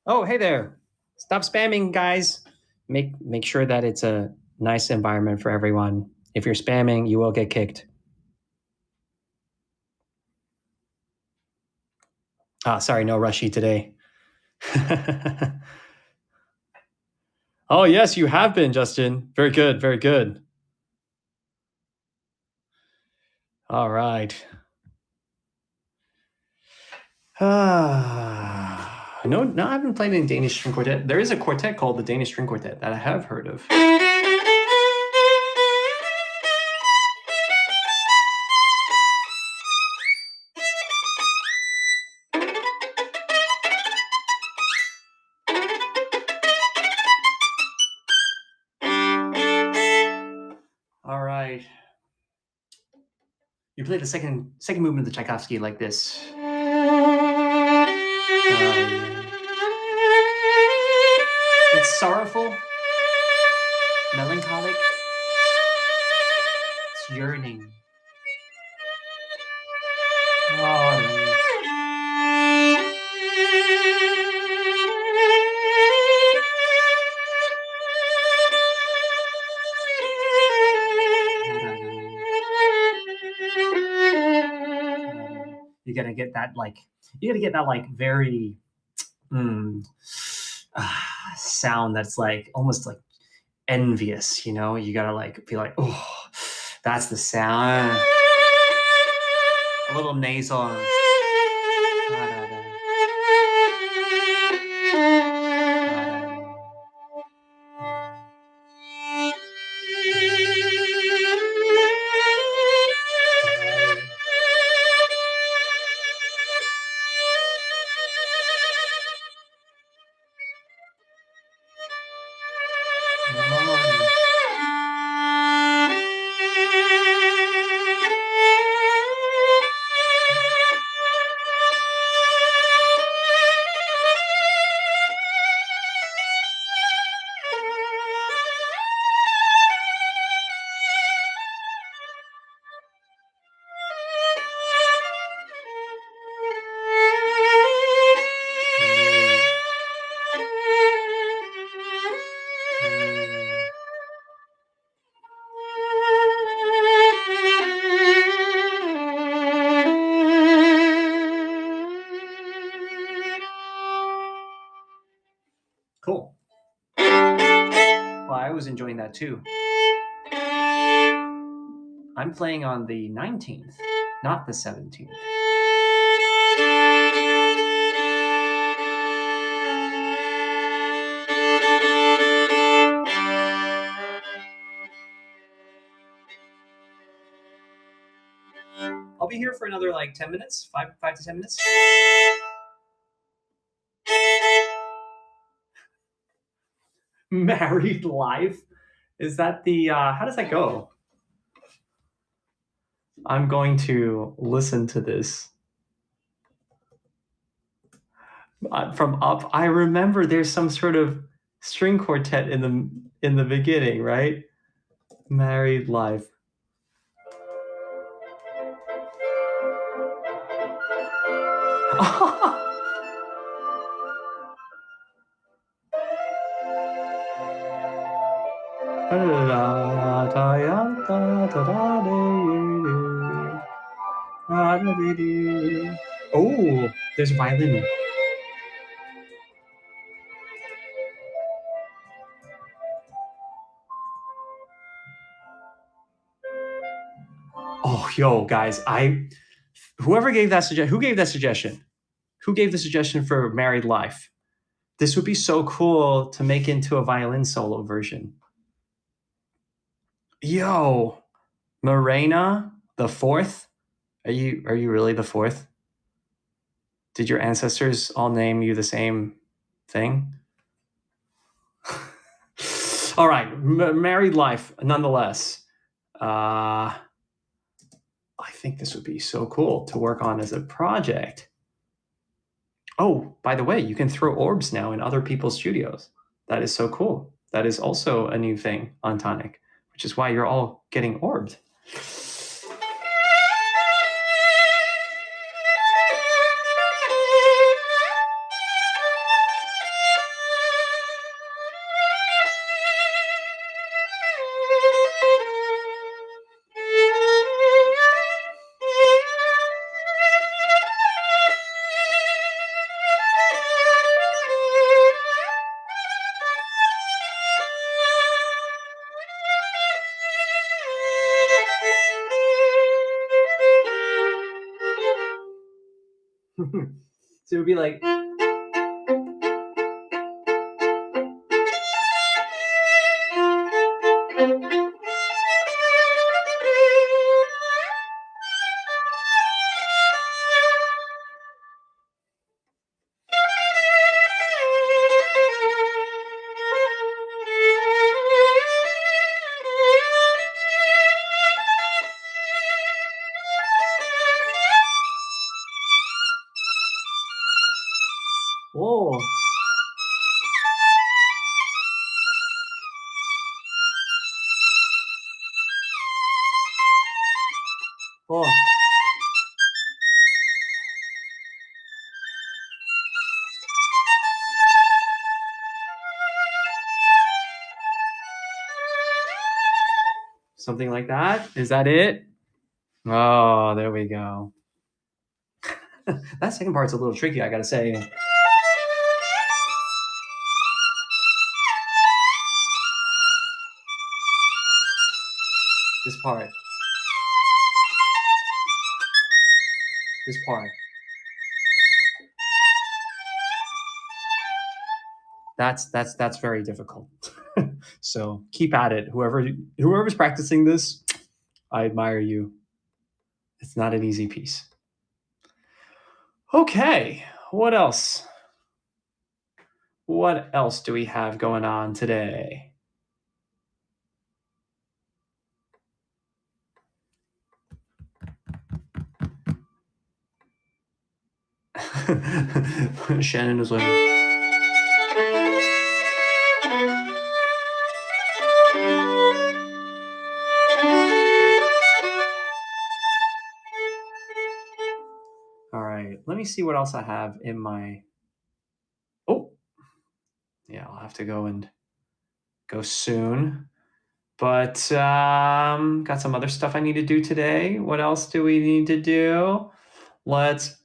Oh, hey there. Stop spamming, guys. Make sure that it's a nice environment for everyone. If you're spamming, you will get kicked. Ah, sorry, no Rushy today. Oh, yes, you have been, Justin. Very good, very good. All right. No, I haven't played any Danish string quartet. There is a quartet called the Danish String Quartet that I have heard of. All right. You play the second movement of the Tchaikovsky like this. It's sorrowful, melancholic, it's yearning. You gotta get that like very sound that's like almost like envious, you know? You gotta like be like, oh, that's the sound. A little nasal. Cool. Well, I was enjoying that too. I'm playing on the 19th, not the 17th. I'll be here for another like 10 minutes, 5 to 10 minutes. Married life? Is that the, how does that go? I'm going to listen to this. From Up, I remember there's some sort of string quartet in the beginning, right? Married life. Oh, there's a violin. Oh, yo, guys, whoever gave that suggestion, who gave that suggestion? Who gave the suggestion for Married Life? This would be so cool to make into a violin solo version. Yo, Morena the fourth? Are you really the fourth? Did your ancestors all name you the same thing? All right, Married Life, nonetheless. I think this would be so cool to work on as a project. Oh, by the way, you can throw orbs now in other people's studios. That is so cool. That is also a new thing on Tonic, which is why you're all getting orbed. So it would be like. Oh. Oh. Something like that. Is that it? Oh, there we go. That second part's a little tricky, I gotta say. This part. This part. That's very difficult. So keep at it. Whoever's practicing this, I admire you. It's not an easy piece. Okay, what else? What else do we have going on today? Shannon is like. All right, let me see what else I have in my. Oh, yeah, I'll have to go soon. But got some other stuff I need to do today. What else do we need to do? Let's.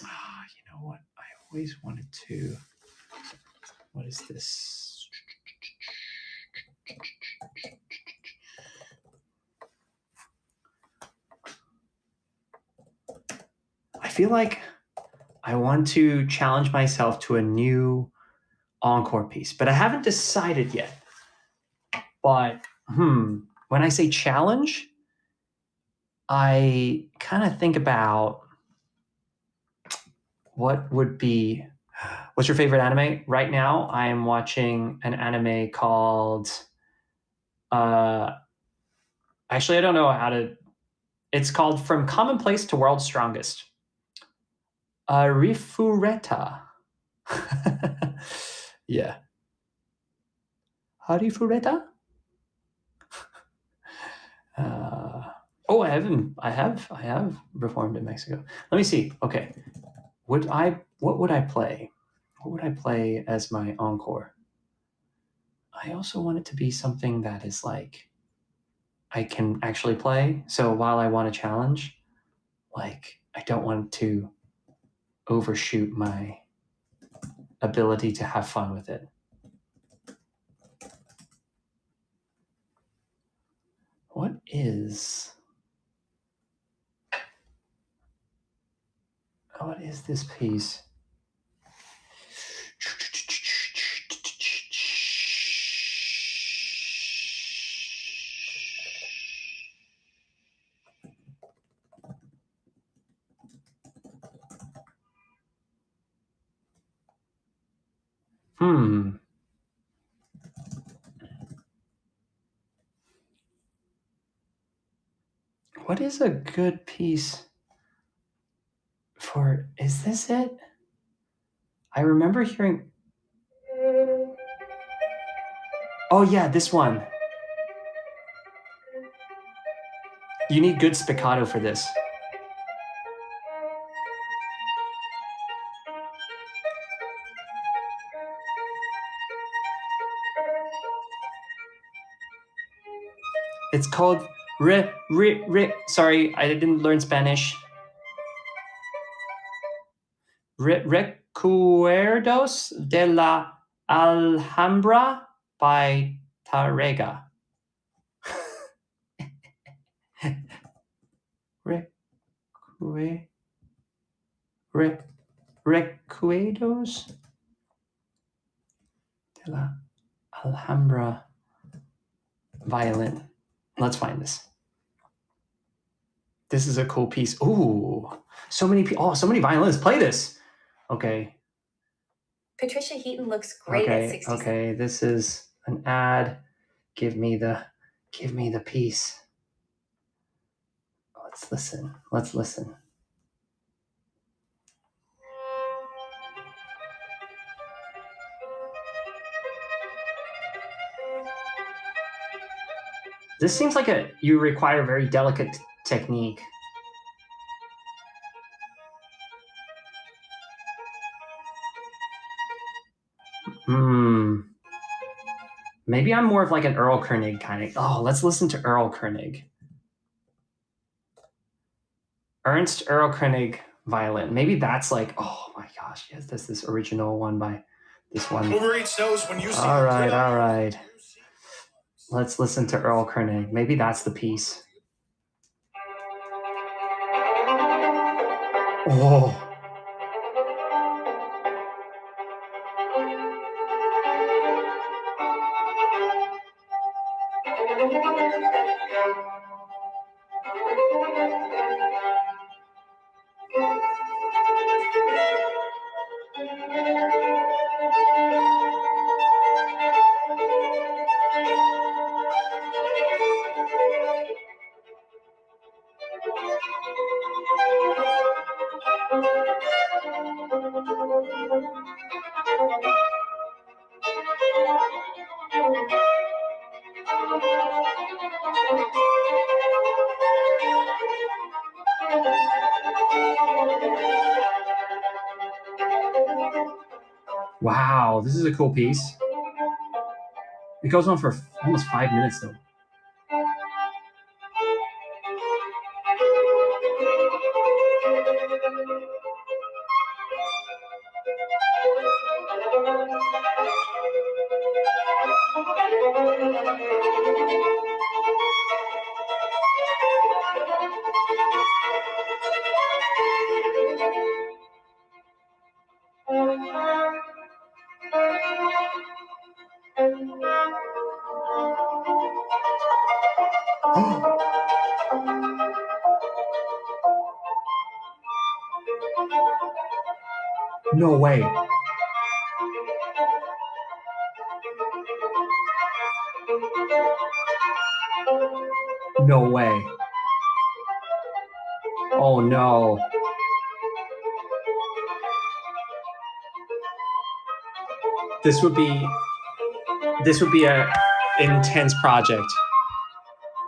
You know what? I always wanted to. What is this? I feel like I want to challenge myself to a new encore piece, but I haven't decided yet. But when I say challenge, I kind of think about what would be. What's your favorite anime? Right now, I am watching an anime called. Actually, I don't know how to. It's called From Commonplace to World's Strongest. Rifureta. Yeah. Harifureta? I have performed in Mexico. Let me see. Okay. What would I play? What would I play as my encore? I also want it to be something that is like I can actually play. So while I want a challenge, like I don't want to overshoot my ability to have fun with it. What is this piece? What is a good piece for? Is this it? I remember hearing. Oh, yeah, this one. You need good spiccato for this. It's called sorry, I didn't learn Spanish. Recuerdos de la Alhambra by Tarrega. Recuerdos de la Alhambra violin. Let's find this. This is a cool piece. Ooh, so many violinists play this. Okay. Patricia Heaton looks great at 67. Okay, this is an ad. Give me the piece. Let's listen. This seems like you require very delicate technique. Maybe I'm more of like an Earl Koenig kind of. Oh, let's listen to Earl Koenig. Ernst Earl Koenig violin. Maybe that's like, oh my gosh, yes, that's this original one by this one. All right. Let's listen to Earl Koenig. Maybe that's the piece. Oh. Wow, this is a cool piece. It goes on for almost 5 minutes though. No way. No way. Oh no. This would be a intense project.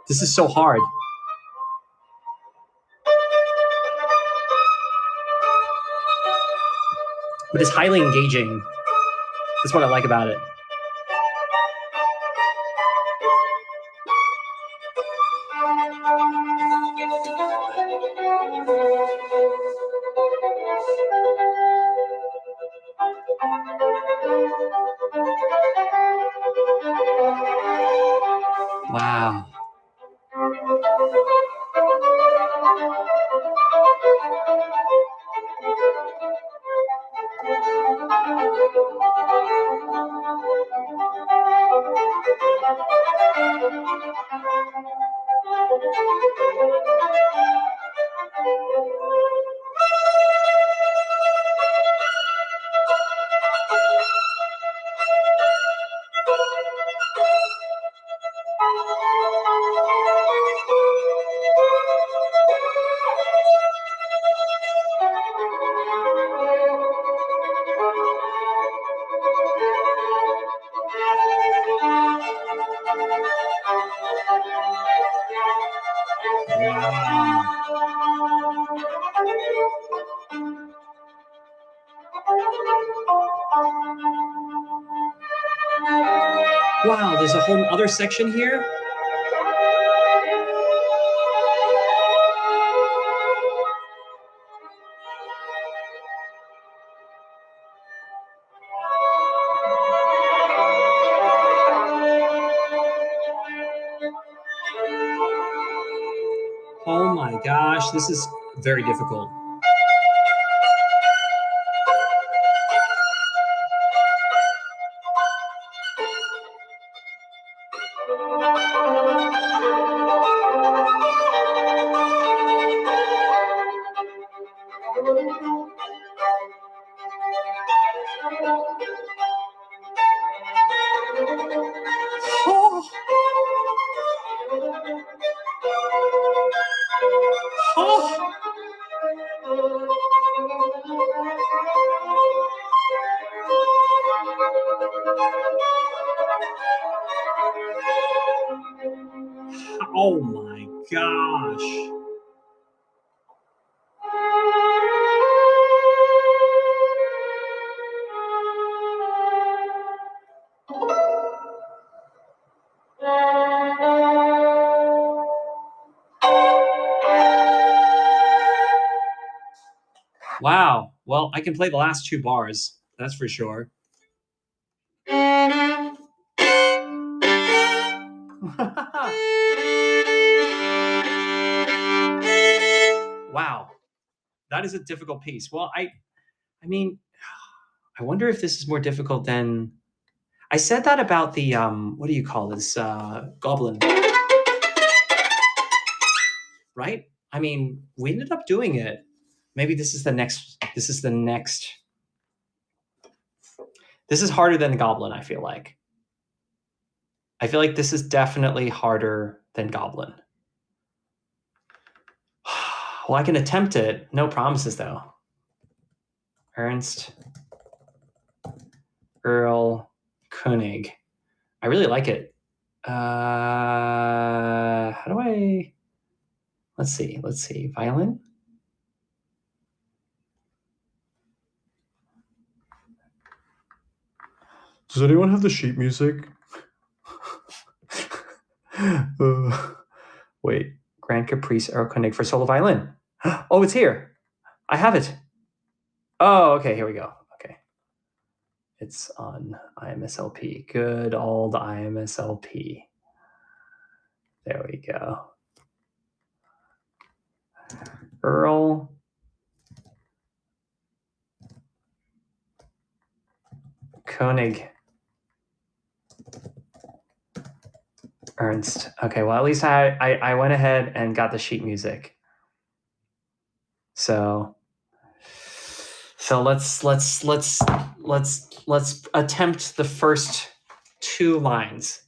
This is so hard. But it's highly engaging. That's what I like about it. Wow. Wow, there's a whole other section here. Oh my gosh, this is very difficult. Oh. Oh. Oh my gosh. Wow. Well, I can play the last 2 bars. That's for sure. Wow. That is a difficult piece. Well, I mean, I wonder if this is more difficult than I said that about the what do you call this? Goblin. Right? I mean, we ended up doing it. Maybe this is the next. This is harder than the Goblin, I feel like. I feel like this is definitely harder than Goblin. Well, I can attempt it. No promises, though. Ernst Earl Koenig. I really like it. How do I... Let's see. Violin? Does anyone have the sheet music? Wait. Grand Caprice Earl Koenig for solo violin. Oh, it's here. I have it. Oh, okay. Here we go. Okay. It's on IMSLP. Good old IMSLP. There we go. Earl Koenig. Ernst. Okay, well, at least I went ahead and got the sheet music. So let's attempt the first 2 lines.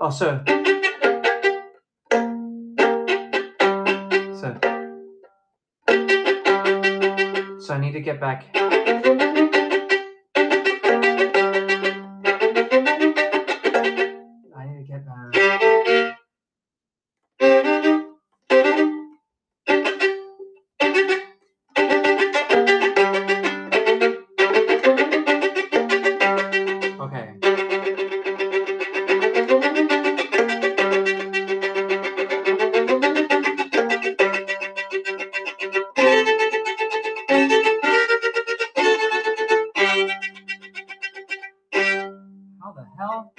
Oh, so I need to get back. Okay. How the hell?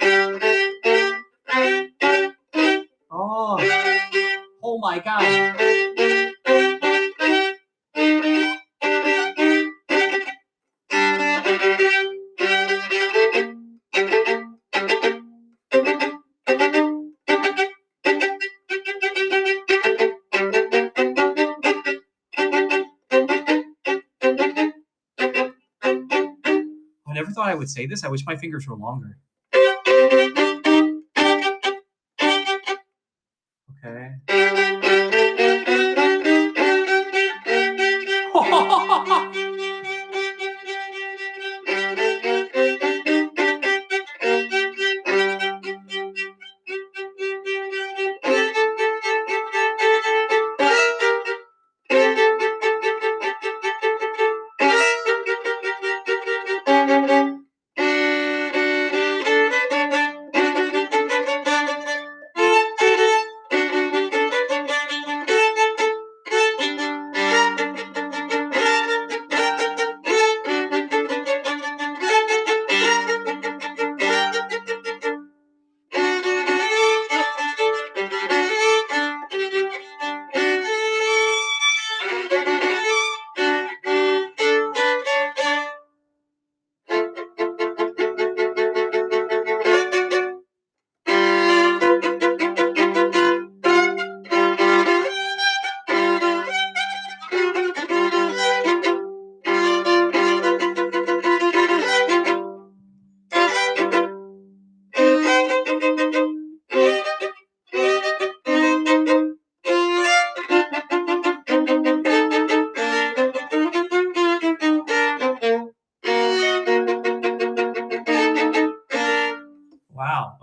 Oh my God. I never thought I would say this. I wish my fingers were longer. Okay.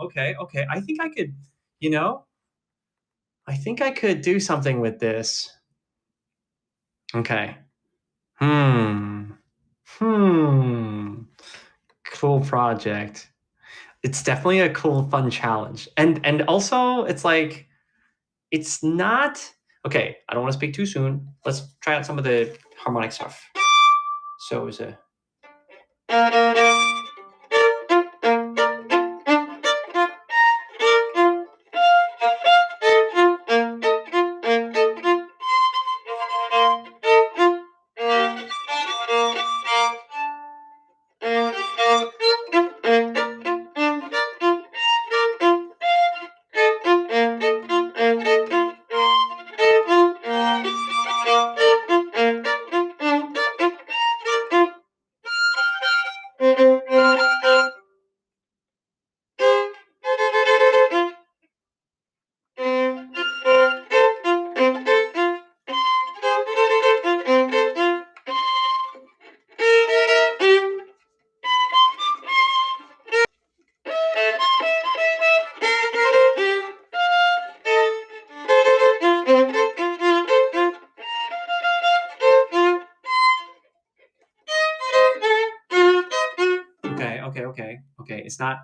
Okay. I think I could, I think I could do something with this. Okay. Cool project. It's definitely a cool, fun challenge. And also it's like, it's not, okay, I don't want to speak too soon. Let's try out some of the harmonic stuff. So is a okay. It's not.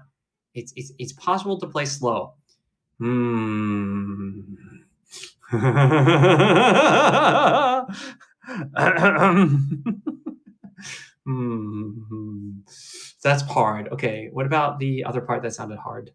It's possible to play slow. That's hard. Okay. What about the other part that sounded hard?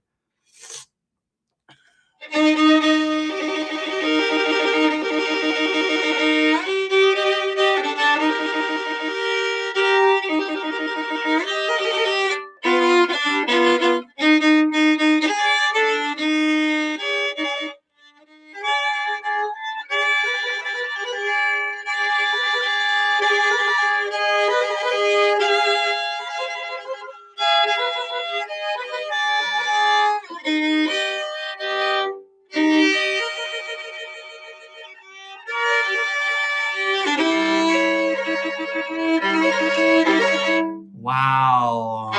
Wow.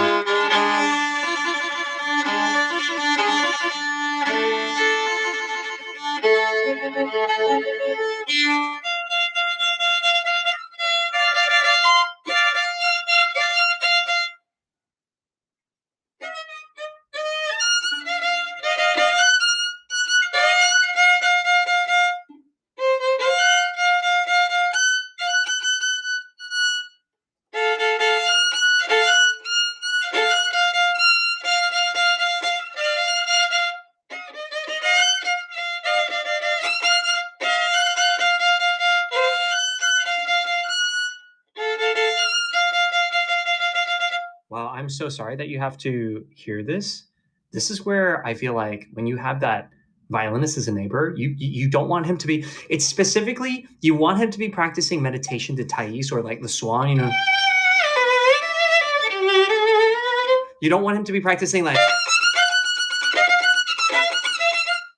Wow, I'm so sorry that you have to hear this. This is where I feel like when you have that violinist as a neighbor, you don't want him to be. It's specifically you want him to be practicing meditation to Thais or like the swan. You don't want him to be practicing like.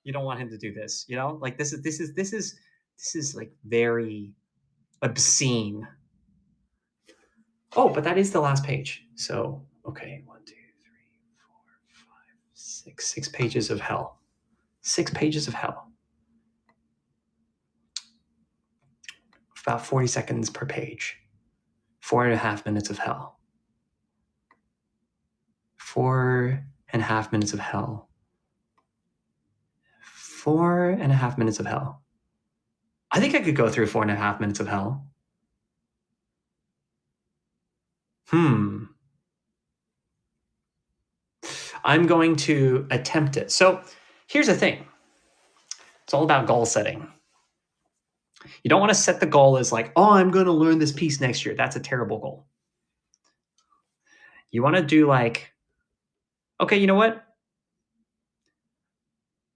You don't want him to do this. Like this is like very obscene. Oh, but that is the last page. So, okay, 1, 2, 3, 4, 5, 6. 6 pages of hell. 6 pages of hell. About 40 seconds per page. 4.5 minutes of hell. 4.5 minutes of hell. 4.5 minutes of hell. I think I could go through 4.5 minutes of hell. I'm going to attempt it. So here's the thing. It's all about goal setting. You don't want to set the goal as like, oh, I'm going to learn this piece next year. That's a terrible goal. You want to do like, okay, you know what?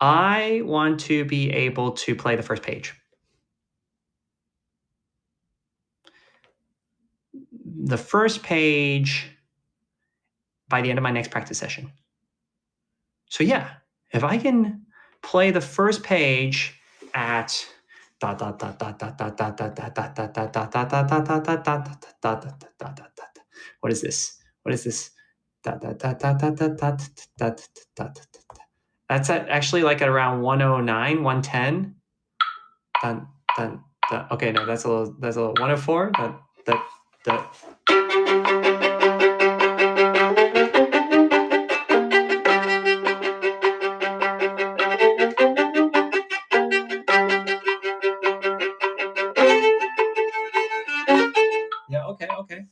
I want to be able to play the first page. The first page by the end of my next practice session. So yeah, if I can play the first page at what is this? That's actually like at around 109, 110. Dun, dun, dun. Okay, no, that's a little 104. Yeah, okay.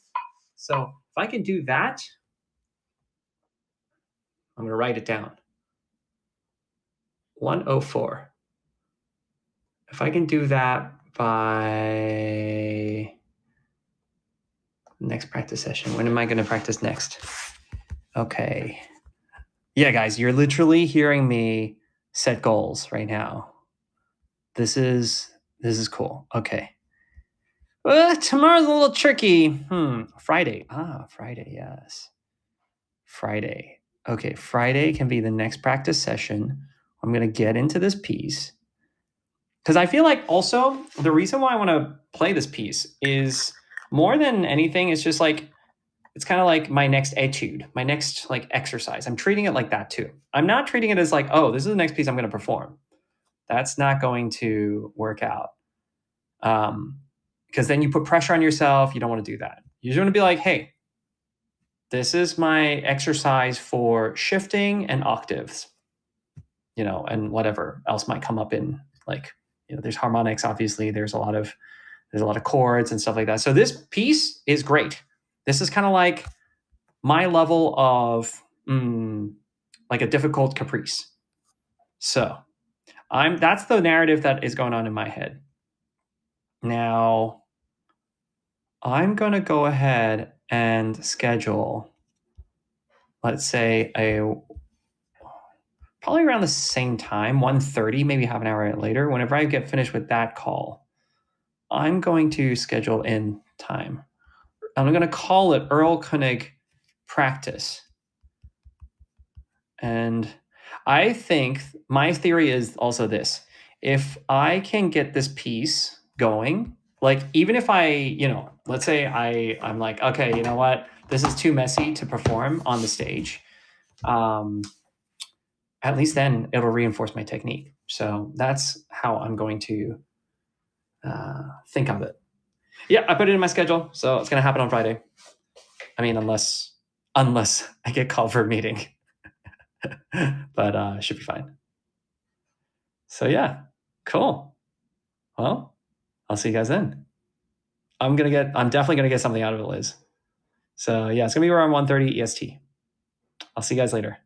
So if I can do that, I'm going to write it down. 104. If I can do that by next practice session, when am I going to practice next? Okay. Yeah, guys, you're literally hearing me set goals right now. This is cool. Okay. Tomorrow's a little tricky. Friday. Friday, yes. Friday. Okay, Friday can be the next practice session. I'm going to get into this piece. Because I feel like also the reason why I want to play this piece is more than anything, it's just like, it's kind of like my next etude, my next like exercise. I'm treating it like that too. I'm not treating it as like, oh, this is the next piece I'm going to perform. That's not going to work out. Because then you put pressure on yourself. You don't want to do that. You just want to be like, hey, this is my exercise for shifting and octaves, and whatever else might come up in like, there's harmonics, obviously. There's a lot of chords and stuff like that. So this piece is great. This is kind of like my level of like a difficult caprice. So that's the narrative that is going on in my head. Now, I'm going to go ahead and schedule, let's say, probably around the same time, 1:30, maybe half an hour later. Whenever I get finished with that call, I'm going to schedule in time. I'm going to call it Earl Koenig practice. And I think my theory is also this. If I can get this piece going, like even if I, let's say I'm like, okay, you know what? This is too messy to perform on the stage. At least then it'll reinforce my technique. So that's how I'm going to think of it. Yeah, I put it in my schedule, so it's going to happen on Friday. I mean, unless I get called for a meeting. But should be fine. So yeah, cool. Well, I'll see you guys then. I'm definitely gonna get something out of it, Liz. So yeah, it's gonna be around 1:30 EST. I'll see you guys later.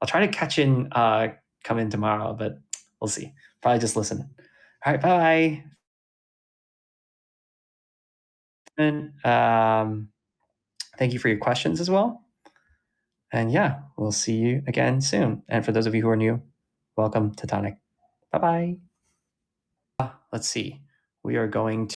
I'll try to come in tomorrow, but we'll see. Probably just listen. All right, bye. And thank you for your questions as well. And yeah, we'll see you again soon. And for those of you who are new, welcome to Tonic. Bye-bye. Let's see. We are going